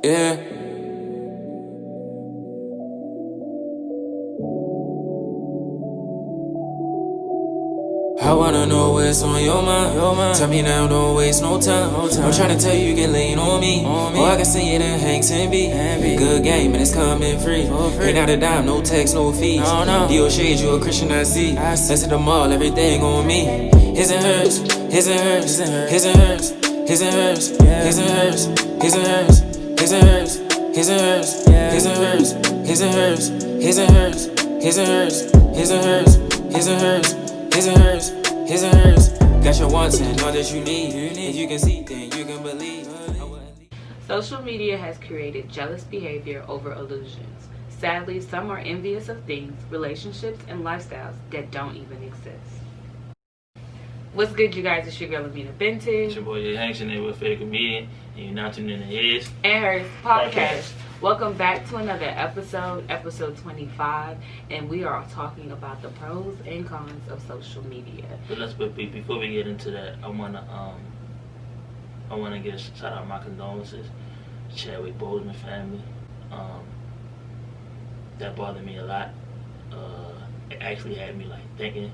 Yeah. I wanna know what's on your mind. Tell me now, don't waste no time. I'm tryna tell you, can lean on me. Or I can see it in Hanks and B. Good game, and it's coming free. Ain't not a dime, no tax, no fees. Deal shade, you a Christian, I see. Let's hit the mall, everything on me. His and hers, his and hers, his and hers, his and hers, his and hers, his and hers, his and hers, his and hers, his and hers, his and hers, his and hers, his and hers, his and hers, his and hers, his and hers, his and hers. Got your wants and all that you need. If you can see, then you can believe. Social media has created jealous behavior over illusions. Sadly, some are envious of things, relationships, and lifestyles that don't even exist. What's good, you guys? It's your girl, Amina Vintage. It's your boy, Jay Hanks, and we're a favorite comedian, and you're now tuned in to His and Hers Podcast. Welcome back to another episode, episode 25, and we are talking about the pros and cons of social media. But before we get into that, I wanna give a shout out my condolences to Chadwick Boseman family. That bothered me a lot. It actually had me like thinking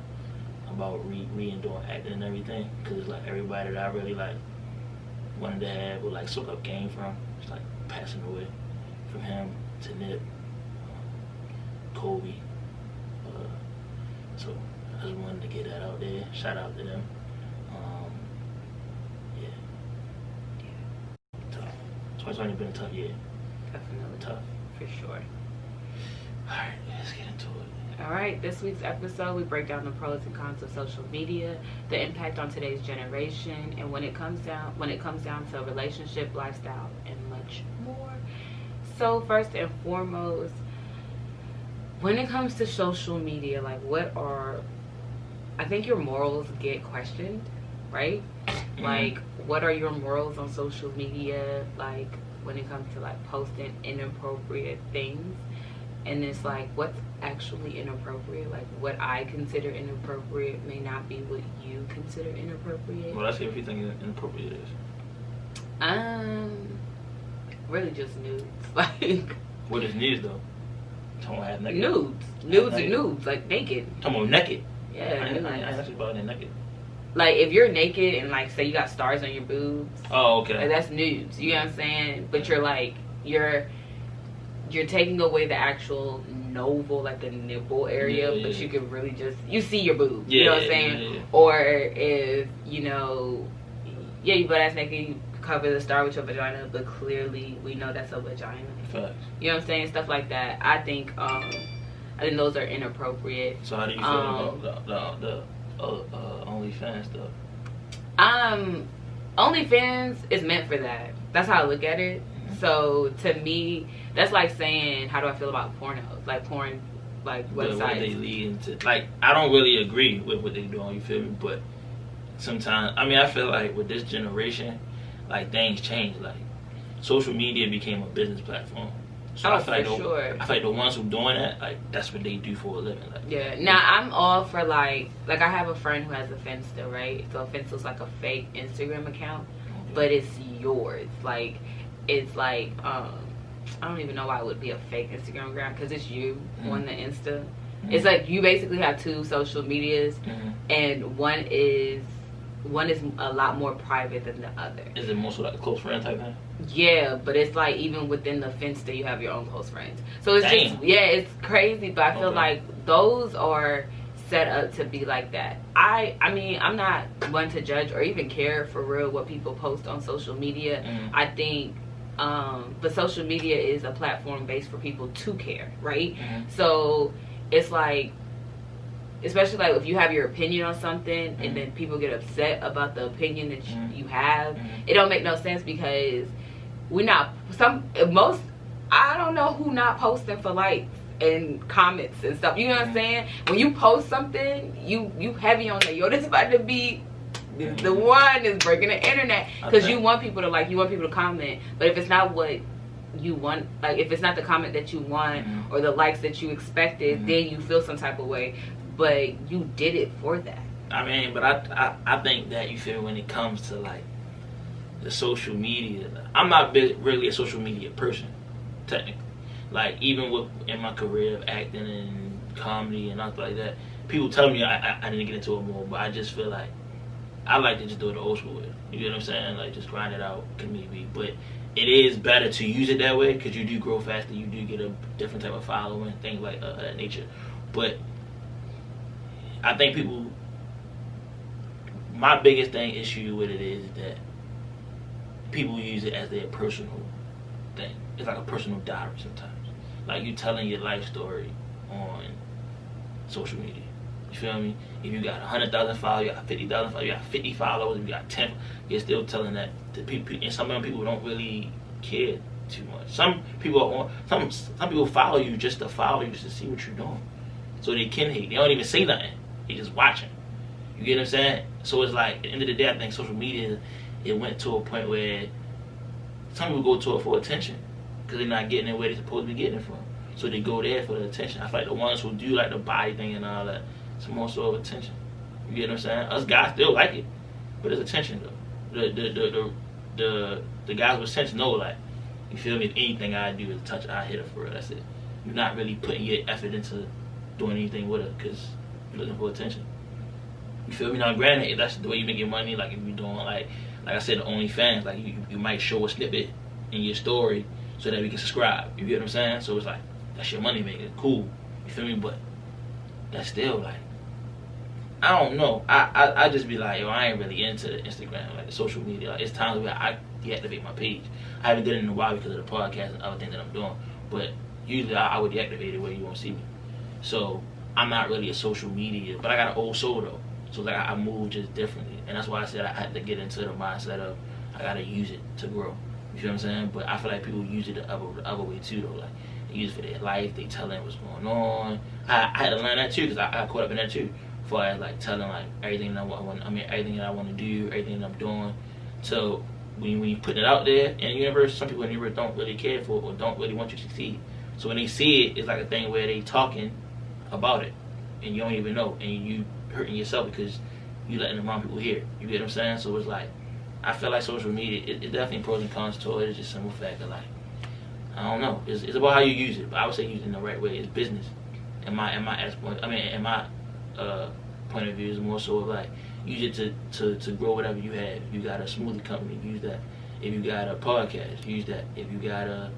about re-doing acting and everything, because it's like everybody that I really like wanted to have or like soak up game from, it's like passing away. From him to Nip, Kobe. So I just wanted to get that out there. Shout out to them. Tough. 2020 been a tough year. Definitely tough. For sure. Alright, let's get into it. Alright, this week's episode, we break down the pros and cons of social media, the impact on today's generation, and when it comes down to relationship, lifestyle, and much more. So first and foremost, when it comes to social media, like I think your morals get questioned, right? Mm-hmm. Like, what are your morals on social media? Like, when it comes to like posting inappropriate things, and it's like, what's actually inappropriate? Like, what I consider inappropriate may not be what you consider inappropriate. Well, that's what you think inappropriate is. Really just nudes. Like, what is nudes though? Talking about naked. Nudes and nudes, like naked. Talking about naked. Yeah, I ain't actually about that naked. Like, if you're naked and like say you got stars on your boobs. Oh, okay. Like, that's nudes. You know what I'm saying? But you're like you're taking away the actual navel, like the nipple area, but you can really just see your boobs. You know what I'm saying? Yeah. Or if you butt ass naked, you cover the star with your vagina, but clearly we know that's a vagina. Facts. You know what I'm saying? Stuff like that. I think those are inappropriate. So how do you feel about the OnlyFans stuff? OnlyFans is meant for that. That's how I look at it. Mm-hmm. So to me, that's like saying, how do I feel about pornos? Like porn, like websites. What they lead into. Like, I don't really agree with what they do on, you feel me? But sometimes, I feel like with this generation, like, things change. Like, social media became a business platform. So I feel like the ones who doing that, like, that's what they do for a living. Like, yeah. Now I'm all for like I have a friend who has a Finsta, right? So a Finsta's like a fake Instagram account, but it's yours. Like, it's like I don't even know why it would be a fake Instagram account, because it's you on the Insta. Mm-hmm. It's like you basically have two social medias, and one is a lot more private than the other. Is it mostly like a close friend type thing? Yeah, but it's like even within the Finsta, you have your own close friends. So it's it's crazy. But I feel like those are set up to be like that. I mean, I'm not one to judge or even care for real what people post on social media. I think, but social media is a platform based for people to care, right? So it's like, especially like if you have your opinion on something and then people get upset about the opinion that you have, it don't make no sense, because I don't know who not posting for likes and comments and stuff. You know what I'm saying? When you post something, you heavy on that. Yo, this about to be the one is breaking the internet, because you want people to like, you want people to comment. But if it's not what you want, like if it's not the comment that you want or the likes that you expected, then you feel some type of way. But you did it for that. I mean, but I think that, you feel, when it comes to like the social media. I'm not really a social media person, technically. Like, even in my career of acting and comedy and stuff like that, people tell me I need to get into it more, but I just feel like I like to just do it the old school way. You get what I'm saying? Like, just grind it out, community. But it is better to use it that way because you do grow faster, you do get a different type of following, things like that nature. But I think people, my biggest issue with it is that people use it as their personal thing. It's like a personal diary sometimes. Like, you telling your life story on social media. You feel me? If you got 100,000 followers, you got 50,000 followers, you got 50 followers, you got 10, you're still telling that to people. And some people don't really care too much. Some people follow you just to follow you, just to see what you're doing. So they can hate. They don't even say nothing. They just watching. You get what I'm saying? So it's like, at the end of the day, I think social media, it went to a point where some people go to it for attention because they're not getting it where they're supposed to be getting it from. So they go there for the attention. I feel like the ones who do like the body thing and all that, it's more so of attention. You get what I'm saying? Us guys still like it, but it's attention though. The guys with sense know, like, you feel me? If anything I do is touch, I hit it for real. That's it. You're not really putting your effort into doing anything with it because you're looking for attention. You feel me? Now, granted, if that's the way you make your money, like if you're doing like I said, the OnlyFans, like you might show a snippet in your story so that we can subscribe. You get what I'm saying? So it's like, that's your money maker. Cool. You feel me? But that's still like, I don't know. I just be like, yo, I ain't really into the Instagram, like the social media. Like, it's times where I deactivate my page. I haven't done it in a while because of the podcast and other things that I'm doing. But usually I would deactivate it where you won't see me. So I'm not really a social media, but I got an old soul though. So like I move just differently. And that's why I said I had to get into the mindset of I gotta use it to grow. You feel what I'm saying? But I feel like people use it the other way too though. Like, they use it for their life, they telling what's going on. I had to learn that too because I got caught up in that too. For like telling like everything that everything that I want to do, everything that I'm doing. So when you put it out there in the universe, some people in the universe don't really care for it or don't really want you to succeed. So when they see it, it's like a thing where they talking about it and you don't even know, and you hurting yourself because you letting the wrong people hear. You get what I'm saying? So it's like, I feel like social media, it definitely pros and cons to it. It's just a simple fact of like, I don't know. It's about how you use it, but I would say use it in the right way. It's business. In my point of view is more so of like, use it to grow whatever you have. If you got a smoothie company, use that. If you got a podcast, use that. If you're an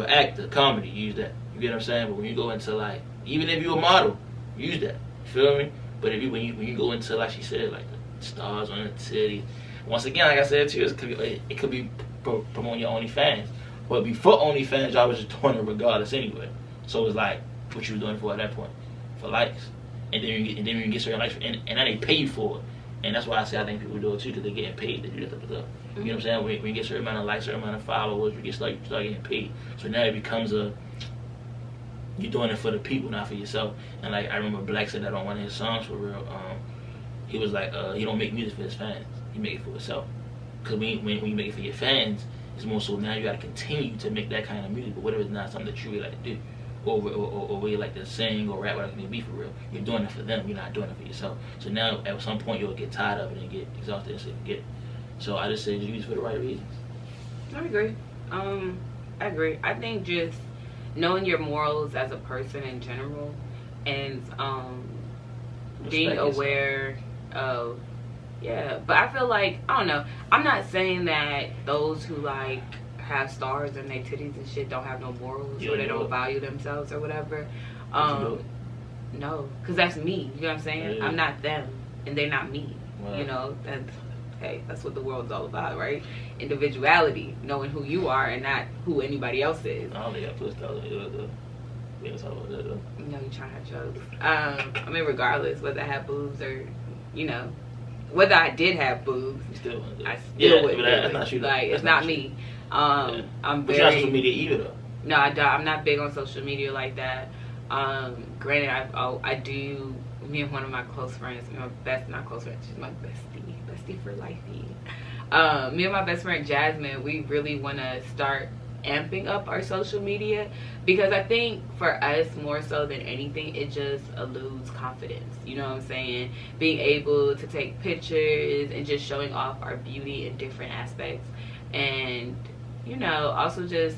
actor, comedy, use that. You get what I'm saying? But when you go into like, even if you're a model, use that. You feel me? But if when you go into, like she said, like the stars on the city, once again, like I said too, it could be promoting your OnlyFans. But before OnlyFans, I was just doing it regardless anyway. So it's like, what you were doing for at that point? For likes. And then you get certain likes, and then they pay you for it. And that's why I say I think people do it too, because they're getting paid to do that type of stuff. You know what I'm saying? When you get a certain amount of likes, certain amount of followers, you start getting paid. So now it becomes you're doing it for the people, not for yourself. And like, I remember Black said that on one of his songs for real. He was like, he don't make music for his fans. He make it for himself. Because when you make it for your fans, it's more so now you got to continue to make that kind of music. But what if it's not something that you really like to do? Or where you like to sing or rap, whatever it may be for real. You're doing it for them, you're not doing it for yourself. So now at some point you'll get tired of it and get exhausted and say forget it. So I just say just use it for the right reasons. I agree. I think just knowing your morals as a person in general and being aware of, but I feel like, I don't know, I'm not saying that those who like have stars in their titties and shit don't have no morals or they don't value themselves or whatever. No, because that's me. You know what I'm saying? I'm not them and they're not me. Wow. You know, that's what the world's all about, right? Individuality, knowing who you are and not who anybody else is. I don't think I put that though. We don't talk about that though. You know, you trying to have jokes. I mean, regardless whether I have boobs or, you know, whether I did have boobs, I still wouldn't. That's not you. Like, it's not me. I'm but very. You're not social media either though. No, I'm not big on social media like that. Granted, I do. Me and one of my close friends, not close friend, she's my bestie for life. Me and my best friend Jasmine, we really want to start amping up our social media, because I think for us more so than anything, it just eludes confidence. You know what I'm saying? Being able to take pictures and just showing off our beauty in different aspects, and you know, also just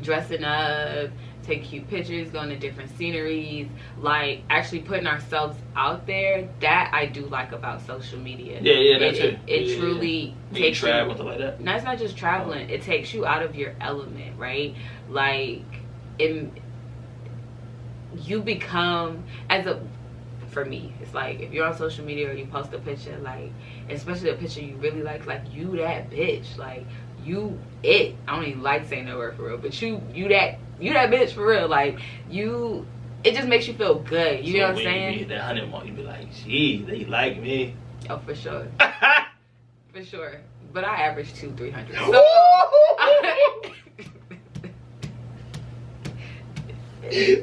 dressing up, take cute pictures, going to different sceneries, like actually putting ourselves out there. That I do like about social media. Yeah, that's it. It truly takes you. Travel, like that. No, it's not just traveling. It takes you out of your element, right? Like, you become for me, it's like if you're on social media or you post a picture, like especially a picture you really like you that bitch, like you it. I don't even like saying that word for real, but you that bitch for real, like you. It just makes you feel good. You know what I'm saying? You hit that 100 mark, you be like, gee, they like me. Oh, for sure. For sure. But I average 200-300. So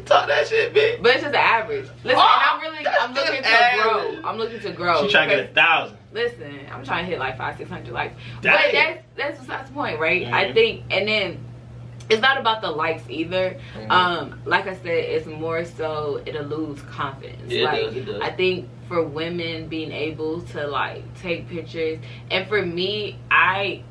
talk that shit, bitch. But it's just an average. Listen, and I'm looking to grow. I'm looking to grow. She trying to get 1,000. Listen, I'm trying to hit like 500-600 likes. Dang. But that's besides the point, right? Mm-hmm. I think, and then it's not about the likes either. Mm-hmm. Like I said, it's more so it eludes confidence. Yeah, like, it does. I think for women being able to like take pictures, and for me, I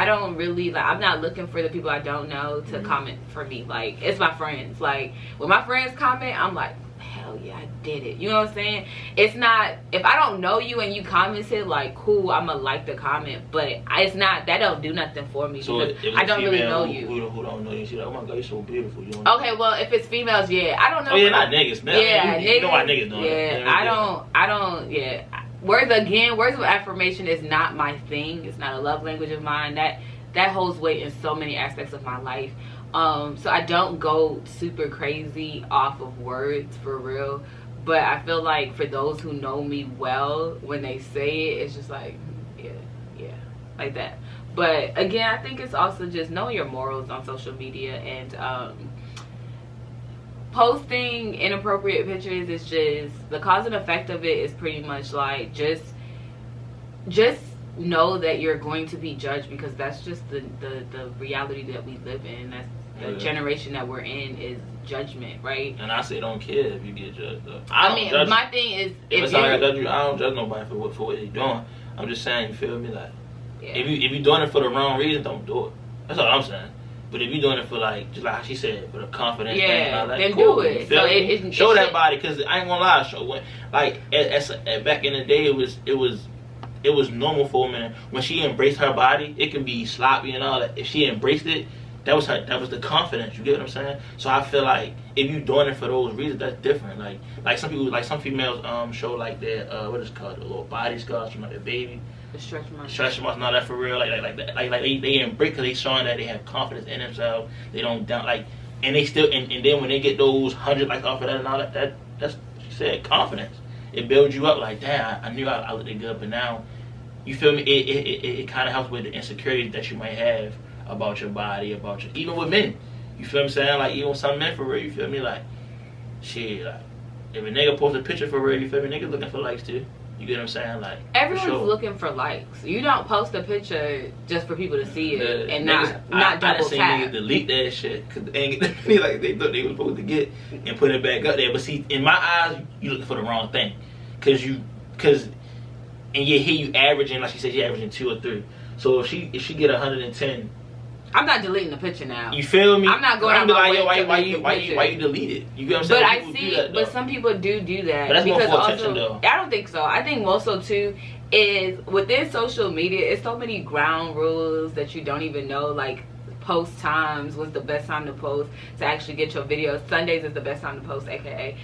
don't really like. I'm not looking for the people I don't know to comment for me. Like, it's my friends. Like, when my friends comment, I'm like, hell yeah, I did it. You know what I'm saying? It's not, if I don't know you and you commented, like, cool, I'm gonna like the comment, but it's not, that don't do nothing for me, so because I don't really know you. Who don't know you, she's like, oh my god, you're so beautiful. You don't know. Okay, well, if it's females, yeah, I don't know. Oh yeah, not niggas. Man. Yeah, you know why niggas doing it. Yeah, I don't, yeah. Words of affirmation is not my thing. It's not a love language of mine. That holds weight in so many aspects of my life. So I don't go super crazy off of words for real, but I feel like for those who know me well, when they say it, it's just like, yeah, like that. But again, I think it's also just know your morals on social media, and posting inappropriate pictures is just, the cause and effect of it is pretty much like just know that you're going to be judged, because that's just the reality that we live in. That's the generation that we're in, is judgment, right? And I say don't care if you get judged though. I mean, my thing is, if it's not like I judge you, I don't judge nobody for what they're doing. I'm just saying, you feel me? Like, if you're doing it for the wrong reason, don't do it. That's all I'm saying. But if you're doing it for, like, just like she said, for the confidence thing, and all that, then cool, do it. So show that body, because I ain't gonna lie, back in the day, it was normal for a woman when she embraced her body. It can be sloppy and all that. If she embraced it, that was the confidence. You get what I'm saying? So I feel like if you doing it for those reasons, that's different. Like some people, like some females show like their what is it called, the little body scars from like their baby. The stretch marks, not that for real. Like they embrace, because they showing that they have confidence in themselves. They don't doubt, like, and they still and then when they get those 100 likes off of that and all that's she said, confidence. It builds you up. Like, damn, I knew I looked good, but now, you feel me? It kind of helps with the insecurities that you might have about your body, even with men. You feel me saying? Like, even with some men for real, you feel me? Like, shit, like, if a nigga posts a picture for real, you feel me? Niggas looking for likes too. You get what I'm saying? Like, everyone's sure. looking for likes. You don't post a picture just for people to see it and niggas, not double I done seen tap. niggas delete that shit because they ain't get the money like they thought they was supposed to get and put it back up there. But see, in my eyes, you looking for the wrong thing, because and you averaging, like she said, you averaging 2 or 3. So if she get 110. I'm not deleting the picture now. You feel me? I'm not going out my way to why delete you delete it? You get what I'm saying? But some people do that. But that's more for also, attention, though. I don't think so. I think more so too is within social media, it's so many ground rules that you don't even know. Like, post times, what's the best time to post to actually get your videos. Sundays is the best time to post, aka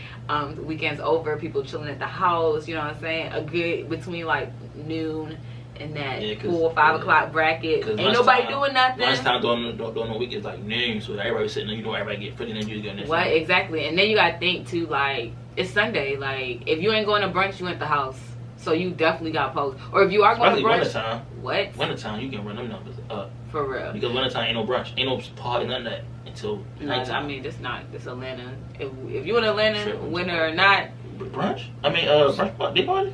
weekends over, people chilling at the house. You know what I'm saying? A good between like noon in that 4 or 5 o'clock bracket. Ain't nobody doing nothing. Lunchtime during the week is like noon, so everybody sitting there, you know, everybody get put in there, you get this. What, exactly. And then you gotta think too, like, it's Sunday. Like, if you ain't going to brunch, you at the house. So you definitely gotta post. Or if you are going to brunch, wintertime. What? Wintertime, you can run them numbers up. For real. Because wintertime ain't no brunch, ain't no party, none of that until nighttime. I mean, this Atlanta. If you in Atlanta, winter or not. Brunch? I mean, brunch, day party?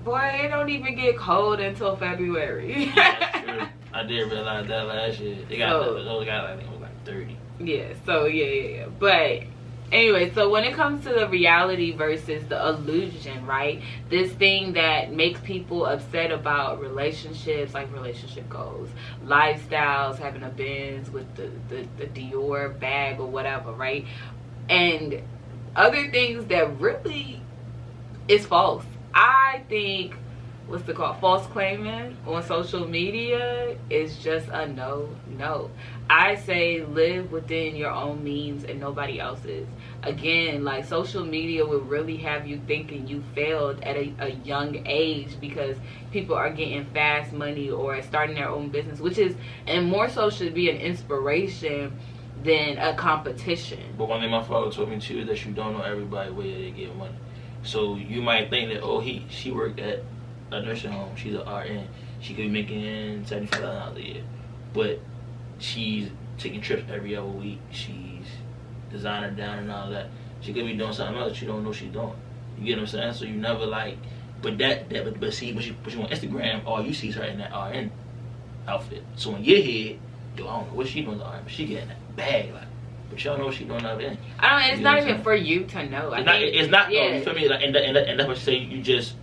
Boy, it don't even get cold until February. Yeah, that's true. I did realize that last year. They got those guys, I think it was like 30. Yeah, so yeah. But anyway, so when it comes to the reality versus the illusion, right? This thing that makes people upset about relationships, like relationship goals, lifestyles, having a Benz with the Dior bag or whatever, right? And other things that really is false. I think, what's it called? False claiming on social media is just a no. I say live within your own means and nobody else's. Again, like, social media will really have you thinking you failed at a young age because people are getting fast money or starting their own business, which is, and more so should be an inspiration than a competition. But one thing my father told me too is that you don't know everybody where they get money. So you might think that, she worked at a nursing home, she's an RN, she could be making $75,000 a year, but she's taking trips every other week, she's designer down and all that. She could be doing something else that you don't know she's doing. You get what I'm saying? So you never like, but see, when she on Instagram, all you see is her in that RN outfit. So in your head, I don't know what she doing to RN, but she getting that bag, like, but y'all know what she doing out there. I don't. It's not even for you to know. It's not. Yeah. No, you feel me? Like, and that's what you say. You just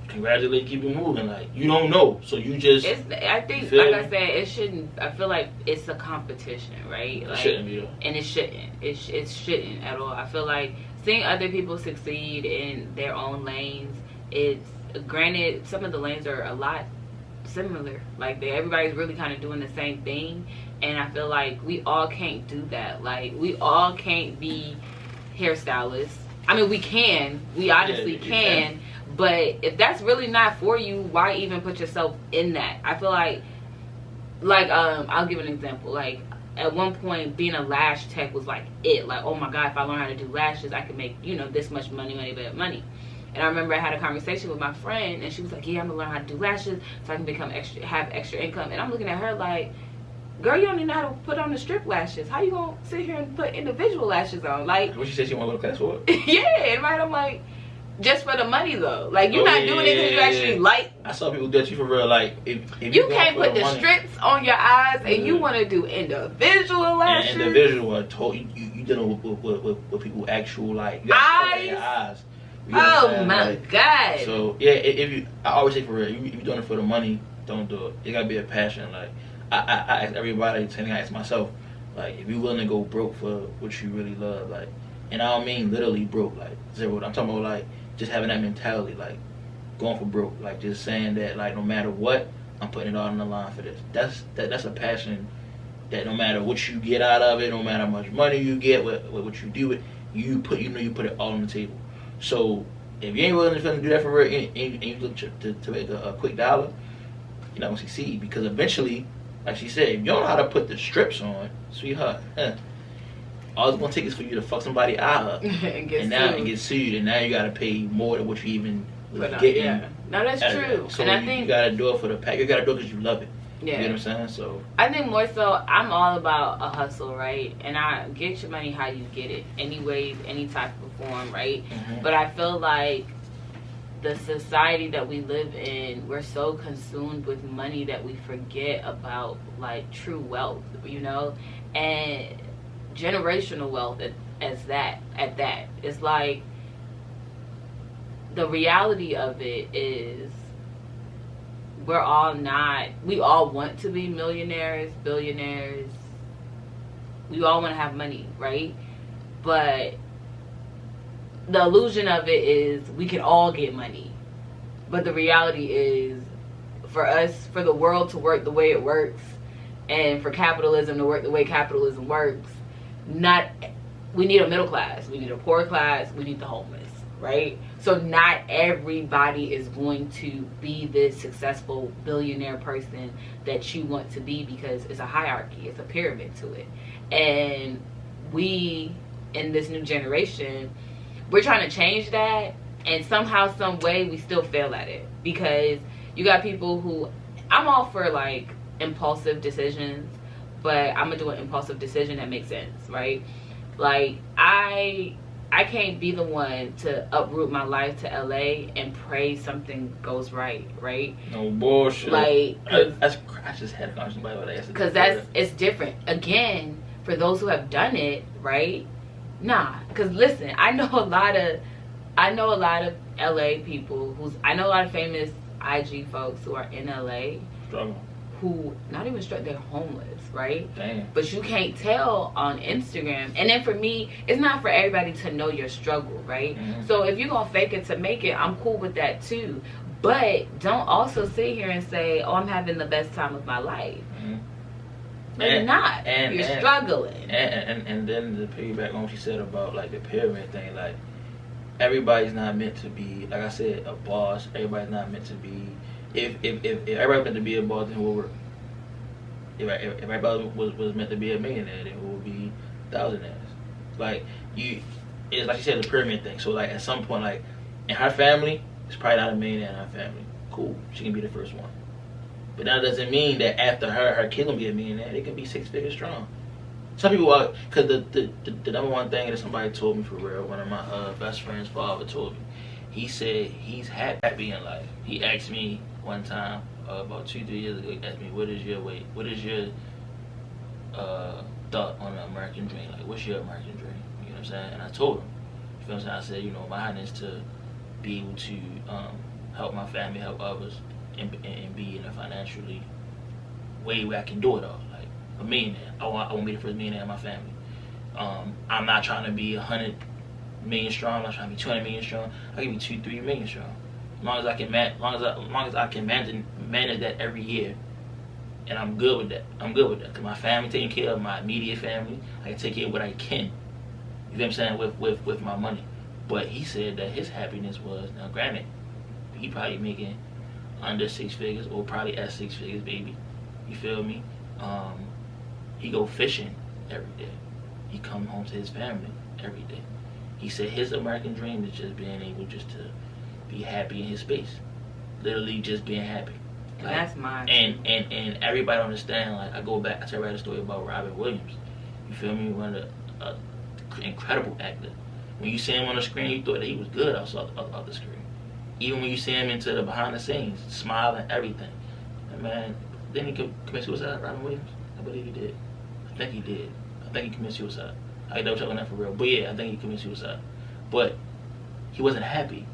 congratulate, keep it moving. Like, you don't know, so you just. I think, like I said, it shouldn't. I feel like it's a competition, right? Like, it shouldn't be though. And it shouldn't. It shouldn't at all. I feel like seeing other people succeed in their own lanes. It's granted some of the lanes are a lot similar. Like, everybody's really kind of doing the same thing. And I feel like we all can't do that. Like, we all can't be hairstylists. I mean, we can. We honestly can. But if that's really not for you, why even put yourself in that? I feel like I'll give an example. Like, at one point, being a lash tech was like it. Like, oh my God, if I learn how to do lashes, I can make, this much money. And I remember I had a conversation with my friend, and she was like, yeah, I'm gonna learn how to do lashes so I can have extra income. And I'm looking at her like, girl, you don't even know how to put on the strip lashes. How you gonna sit here and put individual lashes on? Like, what she said, she want to go to class for? Yeah, and right, I'm like, just for the money though. Like, you're not doing it because you actually like. I saw people do that for real. Like, if you can't put the strips on your eyes and you want to do individual lashes. And individual, you dealing with people actual like eyes. Oh my God. So yeah, I always say for real, if you're doing it for the money, don't do it. It gotta be a passion. Like, I ask everybody, I ask myself, like, if you're willing to go broke for what you really love, like, and I don't mean literally broke, like zero. I'm talking about like just having that mentality, like going for broke, like just saying that, like, no matter what, I'm putting it all on the line for this. That's a passion that no matter what you get out of it, no matter how much money you get, what you do with, you put it all on the table. So if you ain't willing to do that for real, and you look to make a quick dollar, you're not gonna succeed, because eventually, like she said, if you don't know how to put the strips on, sweetheart, all it's gonna take is for you to fuck somebody out and get sued, and now you gotta pay more than what you even was getting. Yeah. No, that's true. So and I think you gotta do it for the pack. You gotta do it because you love it. Yeah. You know what I'm saying? So I think more so, I'm all about a hustle, right? And I get your money how you get it, any ways, any type of form, right? Mm-hmm. But I feel like the society that we live in, we're so consumed with money that we forget about, like, true wealth, and generational wealth at that. It's like, the reality of it is, we all want to be millionaires, billionaires. We all want to have money, right? But the illusion of it is we can all get money. But the reality is, for the world to work the way it works, and for capitalism to work the way capitalism works, we need a middle class, we need a poor class, we need the homeless, right? So not everybody is going to be this successful billionaire person that you want to be, because it's a hierarchy, it's a pyramid to it. And we, in this new generation, we're trying to change that, and somehow, some way, we still fail at it. Because you got people who, I'm all for, like, impulsive decisions, but I'm gonna do an impulsive decision that makes sense, right? Like, I I can't be the one to uproot my life to LA and pray something goes right. No bullshit. Like, I just had a conversation about that. Because it's different. Again, for those who have done it, right? Nah. Because listen, I know a lot of LA people I know a lot of famous IG folks who are in LA. Struggle. Who not even struck, they're homeless, right? Damn. But you can't tell on Instagram. And then for me, it's not for everybody to know your struggle, right? Mm-hmm. So if you're gonna fake it to make it, I'm cool with that too. But don't also sit here and say, oh, I'm having the best time of my life. Mm-hmm. No, you're not. You're struggling. And then to piggyback on what you said about like the pyramid thing, like everybody's not meant to be, like I said, a boss. Everybody's not meant to be. If everybody meant to be a boss, then who would work? If everybody was meant to be a millionaire, then who would be thousandaires? Like it's like you said, the pyramid thing. So like at some point, like in her family, it's probably not a millionaire in her family. Cool, she can be the first one. But that doesn't mean that after her kid gonna be a millionaire. They can be 6 figures strong. Some people are, because the number one thing that somebody told me for real, one of my best friend's father told me. He said he's happy in life. He asked me one time about 2-3 years ago. He asked me, "What is your thought on the American dream? Like, what's your American dream?" You know what I'm saying? And I told him. You know what I'm saying? I said, mine is to be able to help my family, help others, and be in a financially way where I can do it all. Like a millionaire. I want to be the first millionaire in my family. I'm not trying to be 100 million strong. I'm not trying to be 200 million strong. I can be 2-3 million strong. As long as I can manage that every year, and I'm good with that. I'm good with that. Cause my family, taking care of my immediate family, I can take care of what I can. You know what I'm saying? With my money. But he said that his happiness was, now granted, he probably making under 6 figures or probably at 6 figures, baby. You feel me? He go fishing every day. He come home to his family every day. He said his American dream is just being able just to be happy in his space. Literally just being happy. Like, that's mine. And everybody understand, like I tell everybody the story about Robin Williams. You feel me? One of the incredible actor. When you see him on the screen, you thought that he was good outside of the screen. Even when you see him into the behind the scenes, smiling, everything. And man, then he commit suicide, Robin Williams? I believe he did. I think he did. I think he committed suicide. I double check on that for real. But yeah, I think he committed suicide. But he wasn't happy.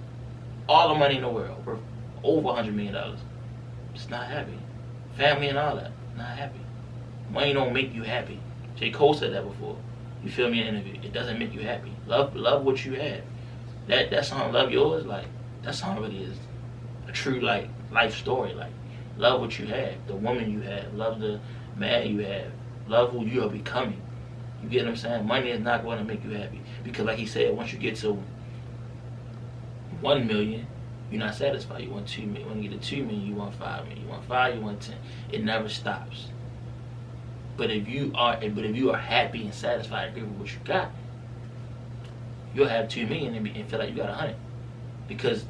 All the money in the world, worth over $100 million. Just not happy. Family and all that, not happy. Money don't make you happy. J. Cole said that before. You feel me in an interview. It doesn't make you happy. Love what you have. That song, Love Yours, like, that song really is a true, like, life story. Like, love what you have, the woman you have, love the man you have, love who you are becoming. You get what I'm saying? Money is not going to make you happy. Because like he said, once you get to 1 million, you're not satisfied. You want 2 million. When you get to 2 million, you want 5 million. You want 5, you want 10. It never stops. But if you are happy and satisfied, agree with what you got, you'll have 2 million and feel like you got 100. Because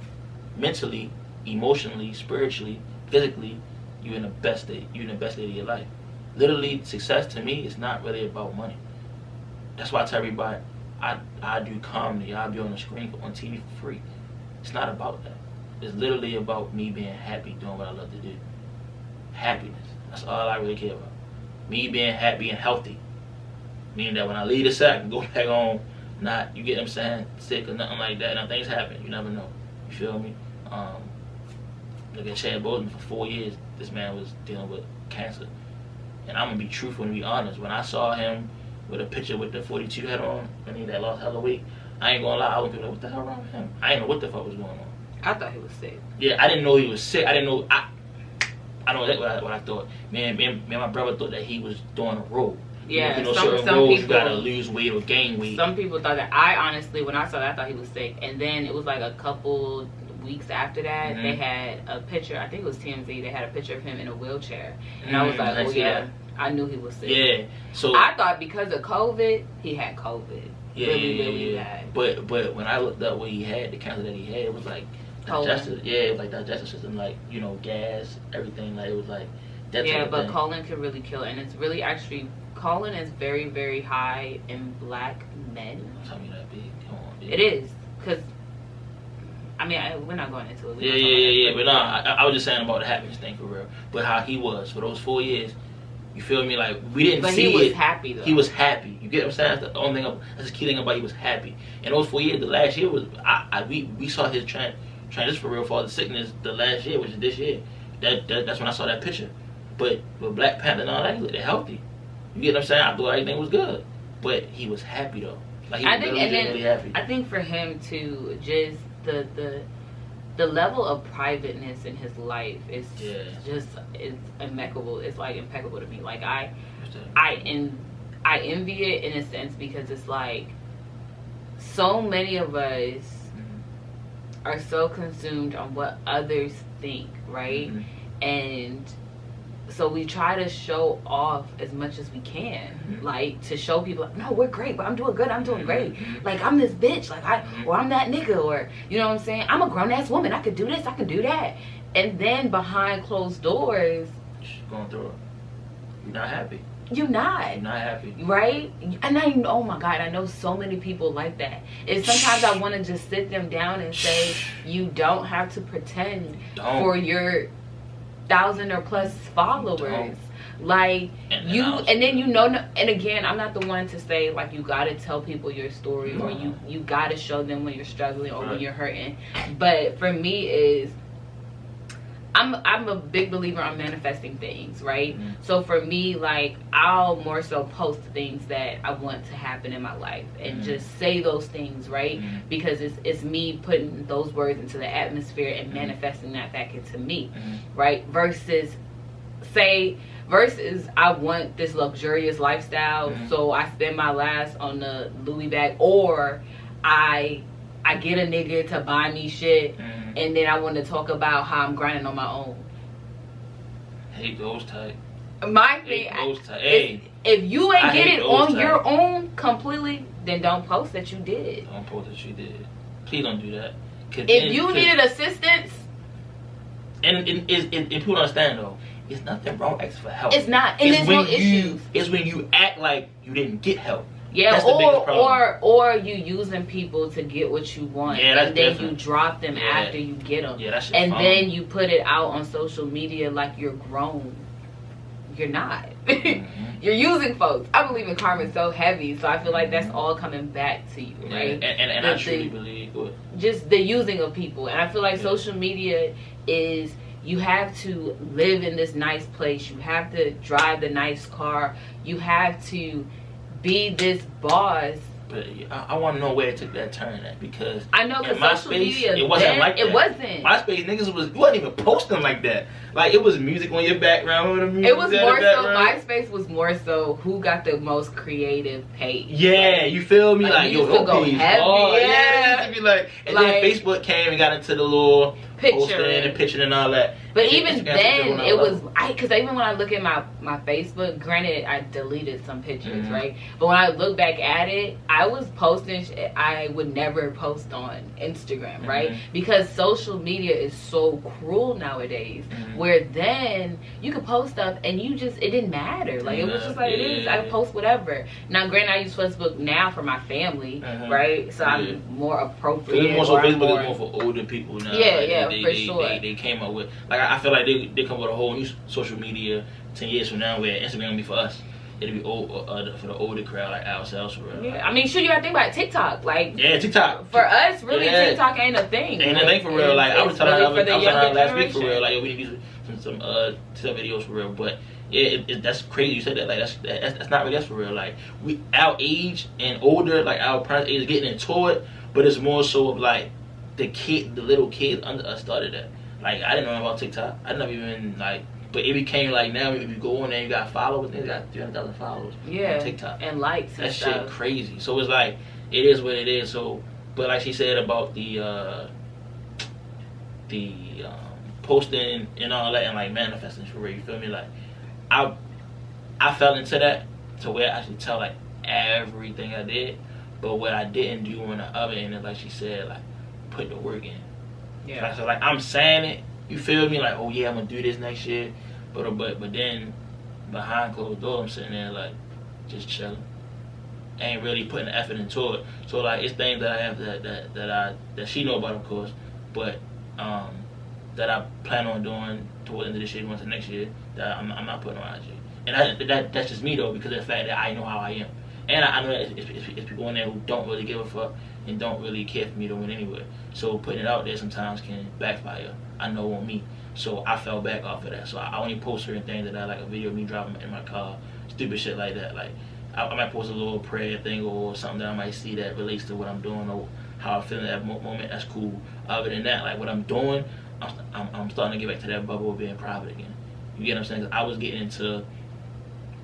mentally, emotionally, spiritually, physically, you're in the best state. You're in the best state of your life. Literally, success to me is not really about money. That's why I tell everybody, I do comedy. I'll be on the screen on TV for free. It's not about that. It's literally about me being happy, doing what I love to do. Happiness. That's all I really care about. Me being happy and healthy. Meaning that when I leave the set, I can go back home, not, you get what I'm saying, sick or nothing like that. Now things happen. You never know. You feel me? Look at Chad Boseman for 4 years. This man was dealing with cancer. And I'm going to be truthful and be honest. When I saw him with a picture with the 42 head on, and he that lost hella weight, I ain't going to lie. I was like, what the hell wrong with him? I didn't know what the fuck was going on. I thought he was sick. Yeah, I didn't know he was sick. I didn't know. I know that's what I thought. Me and my brother thought that he was doing a role. Yeah, you know, some roles, people, you gotta lose weight or gain weight. Some people thought that. I honestly, when I saw that, I thought he was sick. And then it was like a couple weeks after that, they had a picture. I think it was TMZ. They had a picture of him in a wheelchair, and I was like, oh yeah, I knew he was sick. Yeah. So I thought because of COVID, he had COVID. Yeah, really bad. But when I looked up what he had, the cancer that he had, it was like digestive. Yeah, it was like digestive system, like gas, everything. Like it was like that. Yeah, but colon can really kill, and it's really actually colon is very, very high in black men. Don't tell me that big. Come on. It is. Because, I mean, we're not going into it. Yeah. But no, I was just saying about the happiness thing for real. But how he was for those 4 years, you feel me? Like, we didn't see it. But he was happy, though. He was happy. You get what I'm saying? That's the only thing, that's the key thing about he was happy. And those 4 years, the last year was, we saw his transition for real for the sickness the last year, which is this year. That's when I saw that picture. But with Black Panther and all that, they're healthy. You get what I'm saying? I thought everything was good. But he was happy, though. Like, he was really happy. I think for him, too, just the level of privateness in his life is just is impeccable. It's like impeccable to me. Like I envy it in a sense because it's like so many of us are so consumed on what others think, right? And so we try to show off as much as we can, like to show people, no, we're great, but I'm doing good, I'm doing great. Like I'm this bitch, like or I'm that nigga, or you know what I'm saying? I'm a grown ass woman, I could do this, I can do that. And then behind closed doors, going through it, you're not happy. You're not happy, right? And oh my God, I know so many people like that. And sometimes I want to just sit them down and say, you don't have to pretend for your 1,000 or plus followers. Like and then you know, and again, I'm not the one to say like you gotta tell people your story or you gotta show them when you're struggling or when you're hurting. But for me is I'm a big believer on manifesting things, right? So for me, like I'll more so post things that I want to happen in my life and just say those things, right? Because it's me putting those words into the atmosphere and manifesting that back into me, right? Versus I want this luxurious lifestyle, so I spend my last on the Louis bag, or I get a nigga to buy me shit, and then I want to talk about how I'm grinding on my own. Hate those type. My thing, if you ain't get it on your own completely, then don't post that you did. Don't post that you did. Please don't do that. If you needed assistance, and people don't understand though, it's nothing wrong asking for help. It's not, and there's no issues. It's when you act like you didn't get help. Yeah, or you using people to get what you want, and then you drop them after you get them, and then you put it out on social media like you're grown. You're not. You're using folks. I believe in karma is so heavy, so I feel like that's all coming back to you, right? And I truly believe just the using of people, and I feel like social media is. You have to live in this nice place. You have to drive the nice car. You have to be this boss. But I want to know where it took that turn at, because I know in my social space, media, it wasn't like that. It wasn't. MySpace niggas wasn't even posting like that. Like it was music on your background. It was more so. MySpace was more so who got the most creative page. Yeah, you feel me? Like yo, to go heavy. Oh, yeah. It used to be like, and then Facebook came and got into the little posting and picture and all that. But and even then, it was because even when I look at my Facebook, granted I deleted some pictures, right? But when I look back at it, I was posting shit I would never post on Instagram, right? Because social media is so cruel nowadays. Where then you could post stuff and it didn't matter. Like it was just like it is. I post whatever. Now, granted, I use Facebook now for my family, right? So I'm more appropriate. It's more so Facebook is more for older people now. Yeah, for sure. They came up with I feel like they come with a whole new social media 10 years from now where Instagram will be for us. It'll be for the older crowd like ourselves for real. Yeah, I mean, sure, you gotta think about TikTok. Like, TikTok. For us, really, TikTok ain't a thing. Ain't a thing for real. Like, I was telling her last week for real. Like, we need to do some TikTok videos for real. But yeah, that's crazy. You said that. Like, that's not really us for real. Like, our age and older, like our parents' age, is getting into it. But it's more so of like the little kids under us started that. Like, I didn't know about TikTok. I never even like. But it became like now if you go on there, you got followers, and you got 300,000 followers on TikTok. And likes and stuff. That shit crazy. So it's like, it is what it is. So, but like she said about the posting and all that and like manifesting for real, you feel me? Like, I fell into that to where I should tell like everything I did. But what I didn't do on the other end is like she said, like, put the work in. Yeah. So like I'm saying it. You feel me? Like, oh yeah, I'm gonna do this next year, but then behind closed doors, I'm sitting there like just chilling, ain't really putting the effort into it. So like it's things that I have that she know about, of course, but that I plan on doing toward the end of this year, once the next year, that I'm not putting on IG. And that's just me though, because of the fact that I know how I am. And I know that it's people in there who don't really give a fuck and don't really care for me to win anyway. So putting it out there sometimes can backfire. I know on me. So I fell back off of that. So I only post certain things that I like, a video of me driving in my car, stupid shit like that. Like I might post a little prayer thing or something that I might see that relates to what I'm doing or how I feel in that moment. That's cool. Other than that, like what I'm doing, I'm starting to get back to that bubble of being private again. You get what I'm saying? 'Cause I was getting into,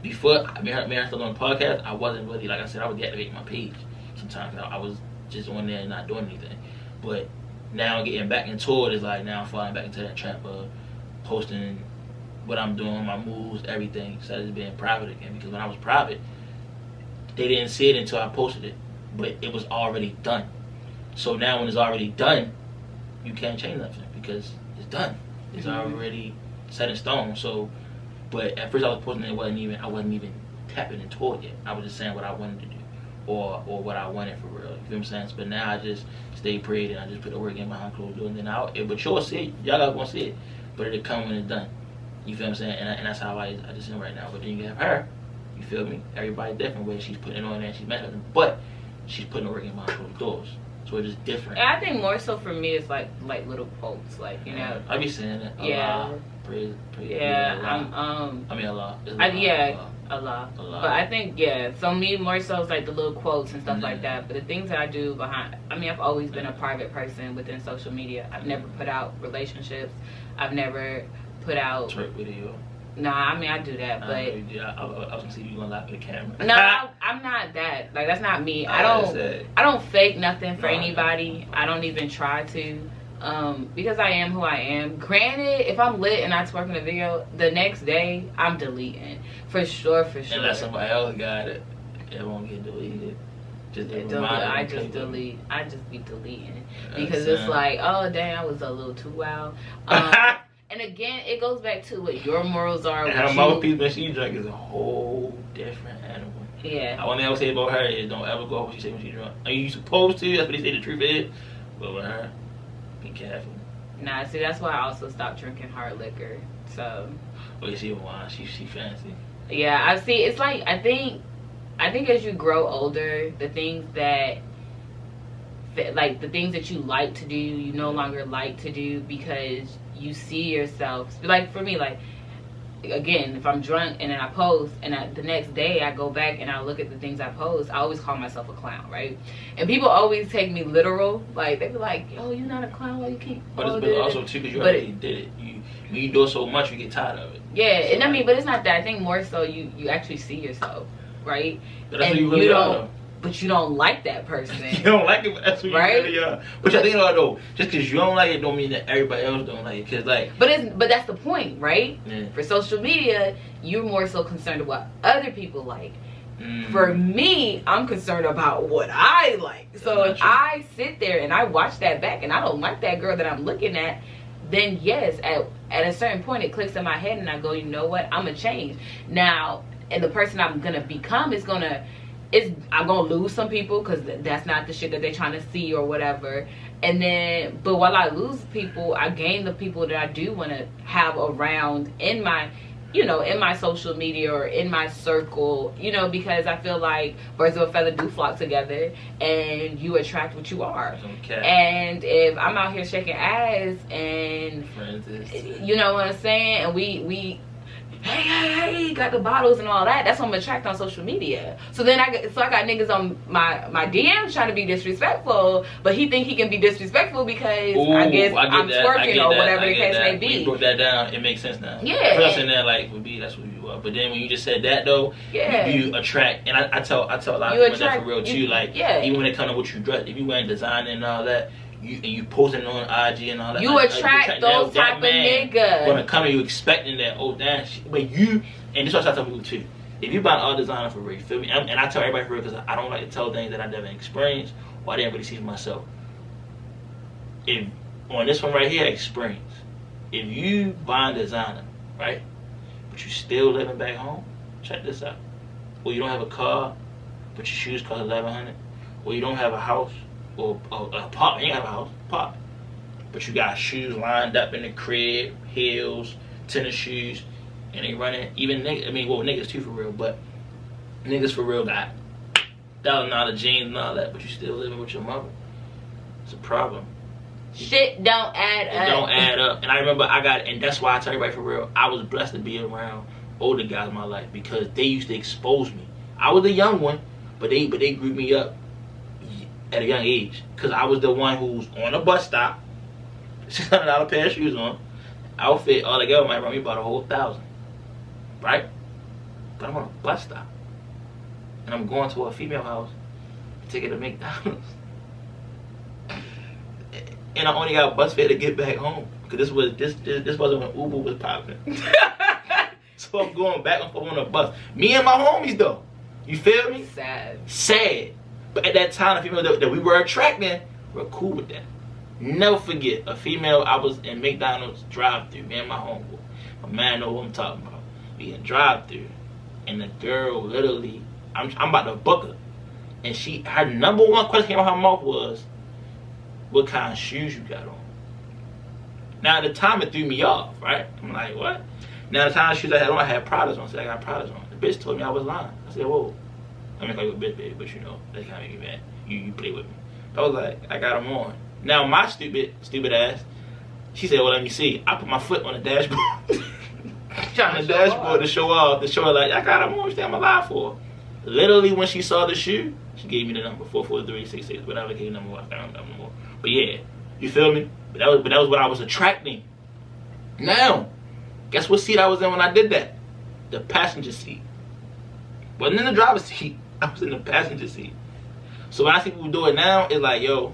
before I started on the podcast, I wasn't really, like I said, I would deactivate my page sometimes. I was just on there and not doing anything. But now getting back into it is like, now I'm falling back into that trap of posting what I'm doing, my moves, everything, instead of just being private again. Because when I was private, they didn't see it until I posted it, but it was already done. So now when it's already done, you can't change nothing because it's done. It's already set in stone. So, but at first I was posting it, I wasn't even tapping into it yet. I was just saying what I wanted to do, or what I wanted for real. You feel what I'm saying? But now I just stay prayed and I just put the work in behind closed doors. And then but you'll see it. Y'all not gonna see it, but it'll come when it's done. You feel what I'm saying? And that's how I just am right now. But then you have her. You feel me? Everybody different way she's putting it on there. She's messing with them, but she's putting the work in behind closed doors. So it's just different. And I think more so for me, it's like little quotes, like, you know. I be saying that. Yeah. Praise. Yeah. I mean Allah. Allah. But I think, so me more so is like the little quotes and stuff like that. But the things that I do behind, I mean, I've always been a private person within social media. I've never put out relationships. I've never put out twerk video. Nah, I mean, I do that, but I was gonna see you gonna laugh at the camera. No, I'm not that. Like, that's not me. I don't fake nothing for anybody. I don't even try to, because I am who I am. Granted, if I'm lit and I twerk in a video, the next day I'm deleting for sure. Unless somebody else got it, it won't get deleted. I just delete. I just be deleting because it's like, oh dang, I was a little too wild. And again, it goes back to what your morals are. And her mouthpiece when she drunk is a whole different animal. Yeah. One thing I would say about her is don't ever go off what she say when she drunk. Are you supposed to? That's what they say the truth is. But with her, be careful. Nah, see, that's why I also stopped drinking hard liquor. So. Oh, you see wine? She fancy. Yeah, I see. It's like I think as you grow older, the things that you like to do, you no longer like to do because you see yourself. Like for me, like again, if I'm drunk and then I post and the next day I go back and I look at the things I post, I always call myself a clown, right? And people always take me literal. Like they be like, "Yo, you're not a clown. Why you keep?" But it's also too because you already did it. You do it so much, you get tired of it. Yeah, so, and I mean, but it's not that. I think more so you actually see yourself, right? But that's and what you really are. But you don't like that person. You don't like it, but that's what you really are. But I think though, just because you don't like it, don't mean that everybody else don't like it. Cause like, but that's the point, right? Yeah. For social media, you're more so concerned with what other people like. For me, I'm concerned about what I like. So if I sit there and I watch that back and I don't like that girl that I'm looking at, then yes, at a certain point it clicks in my head and I go, you know what? I'm gonna change now, and the person I'm gonna become is gonna. I'm gonna lose some people because that's not the shit that they're trying to see or whatever. And then, but while I lose people, I gain the people that I do want to have around in my, in my social media or in my circle, because I feel like birds of a feather do flock together and you attract what you are. Okay. And if I'm out here shaking ass and, you know what I'm saying, and we hey, got the bottles and all that. That's what I'm attracted on social media. So then I got niggas on my DMs trying to be disrespectful, but he think he can be disrespectful because I guess I'm twerking or whatever the case may be. When you broke that down, it makes sense now. Yeah. At first in there like would be that's what you are, but then when you just said that though, you attract. And I tell a lot of people that for real too. Like even when it comes to what you dress, if you wearing designer and all that. You posting on IG and all that. You attract those type of niggas. Gonna come to you expecting that, oh damn shit. But you, and this is what I tell people too. If you buy all designer for real, you feel me? And I tell everybody for real because I don't like to tell things that I never experienced or I didn't really see for myself. If on this one right here, experience. If you buy designer, right, but you still living back home, check this out. Or you don't have a car, but your shoes cost $1,100, or you don't have a house or an apartment. You ain't have a house, apartment, but you got shoes lined up in the crib, heels, tennis shoes, and they running. Even niggas, niggas too for real, but niggas for real got $1,000 jeans and all that, but you still living with your mother. It's a problem. Shit don't add up. It don't add up. And I remember and that's why I tell you right for real, I was blessed to be around older guys in my life because they used to expose me. I was a young one, but they grew me up at a young age because I was the one who was on a bus stop, $600 pair of shoes on, outfit all together might run me about $1,000, right? But I'm on a bus stop, and I'm going to a female house, taking to McDonald's, and I only got a bus fare to get back home because this wasn't when Uber was popping. So I'm going back and forth on a bus. Me and my homies though. You feel me? Sad. But at that time, the female that we were attracting, we're cool with that. Never forget, a female, I was in McDonald's drive-thru, me and my homeboy. My man know what I'm talking about. We in drive-thru, and the girl literally, I'm about to book her. And her number one question came out her mouth was, what kind of shoes you got on? Now at the time it threw me off, right? I'm like, what? Now the kind of shoes I had on, I had Pradas on. I said, I got Pradas on. The bitch told me I was lying. I said, whoa. I'm not gonna go bitch, baby, but you know, that kind of make me mad. You play with me. I was like, I got them on. Now my stupid ass, she said, well, let me see. I put my foot on the dashboard. On the dashboard to show off, to show her like, I got them on, what I'm alive for. Literally when she saw the shoe, she gave me the number, 44366, whatever, gave the number, I found the number more. But yeah, you feel me? But that was what I was attracting. Now, guess what seat I was in when I did that? The passenger seat. Wasn't in the driver's seat. I was in the passenger seat. So when I see people do it now, it's like, yo,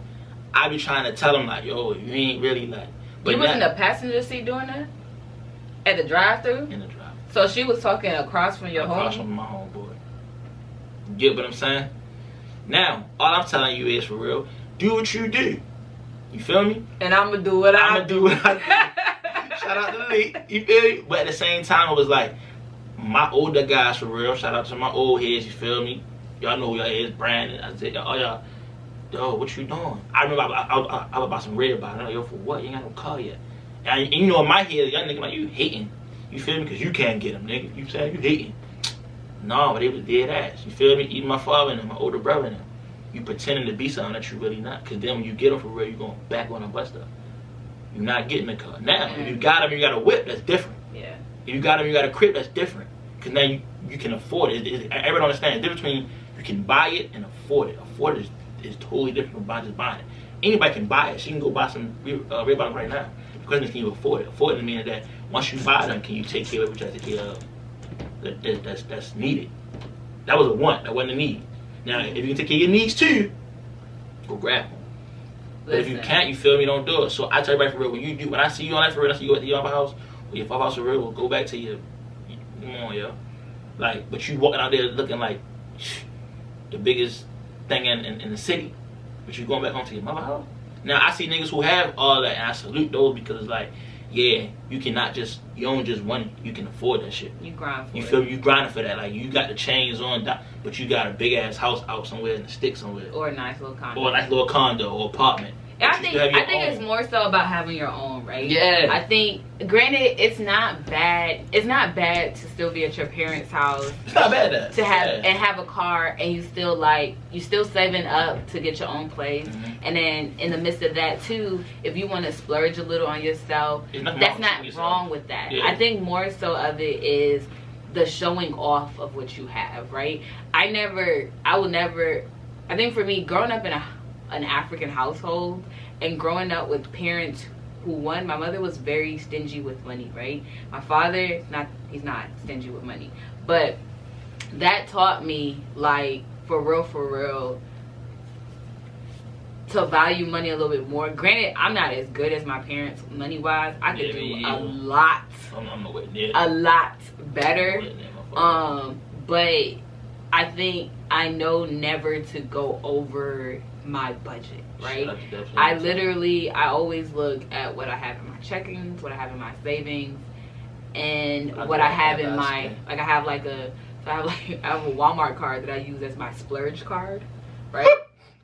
I be trying to tell them like, yo, you ain't really like. But you was in the passenger seat doing that? At the drive-thru? In the drive-thru. So she was talking across from your home? Across from my homeboy. You get what I'm saying? Now, all I'm telling you is for real, do what you do. You feel me? And I'm going to do what I do. Shout out to Lee. You feel me? But at the same time, it was like, my older guys for real. Shout out to my old heads, you feel me? Y'all know who y'all is, Brandon. I said, oh, y'all, yo, what you doing? I remember I was about some red bottom. Yo, for what? You ain't got no car yet. And you know, in my head, y'all niggas like, you hating. You feel me? Because you can't get them, nigga. You saying you hating. No, but they was dead ass. You feel me? Even my father and my older brother and them. You pretending to be something that you really not. Because then when you get them for real, you going back on a bus stop. You're not getting the car. Now, if you got them, you got a whip, that's different. Yeah. If you got them, you got a crib, that's different. Because now you can afford it. Everybody understands the difference between you can buy it and afford it. Afford it is totally different from just buying it. Anybody can buy it. She can go buy some red bottoms right now. The question is, can you afford it? Afford it means that once you buy them, can you take care of what you have to take care of that's needed? That was a want. That wasn't a need. Now, if you can take care of your needs too, go grab them. But if you can't, you feel me, don't do it. So I tell everybody for real, when I see you on that for real, I see you at your house, or your father's house for real, we'll go back to your, come on, yo. Like, but you walking out there looking like the biggest thing in the city, but you going back home to your mother's house? Now, I see niggas who have all that, and I salute those because it's like, yeah, you cannot just, you don't just want it, you can afford that shit. You grind for it. You feel me? You grinding for that. Like, you got the chains on, but you got a big ass house out somewhere in the sticks somewhere. Or a nice little condo. Or a nice little condo or apartment. And I think it's more so about having your own, right? Yeah. I think, granted, it's not bad. It's not bad to still be at your parents' house. It's not bad to have a car, and you still saving up to get your own place. Mm-hmm. And then in the midst of that too, if you want to splurge a little on yourself, that's not wrong with that. Yeah. I think more so of it is the showing off of what you have, right? I think for me, growing up in an African household and growing up with parents who, my mother was very stingy with money, right? My father, he's not stingy with money, but that taught me, like, for real, to value money a little bit more. Granted, I'm not as good as my parents money wise. I could do a lot. I'm nowhere near. A lot better. But I think I know never to go over my budget, right? I always look at what I have in my checkings, what I have in my savings, and what I have in my, like, I have like a So I have a Walmart card that I use as my splurge card, right?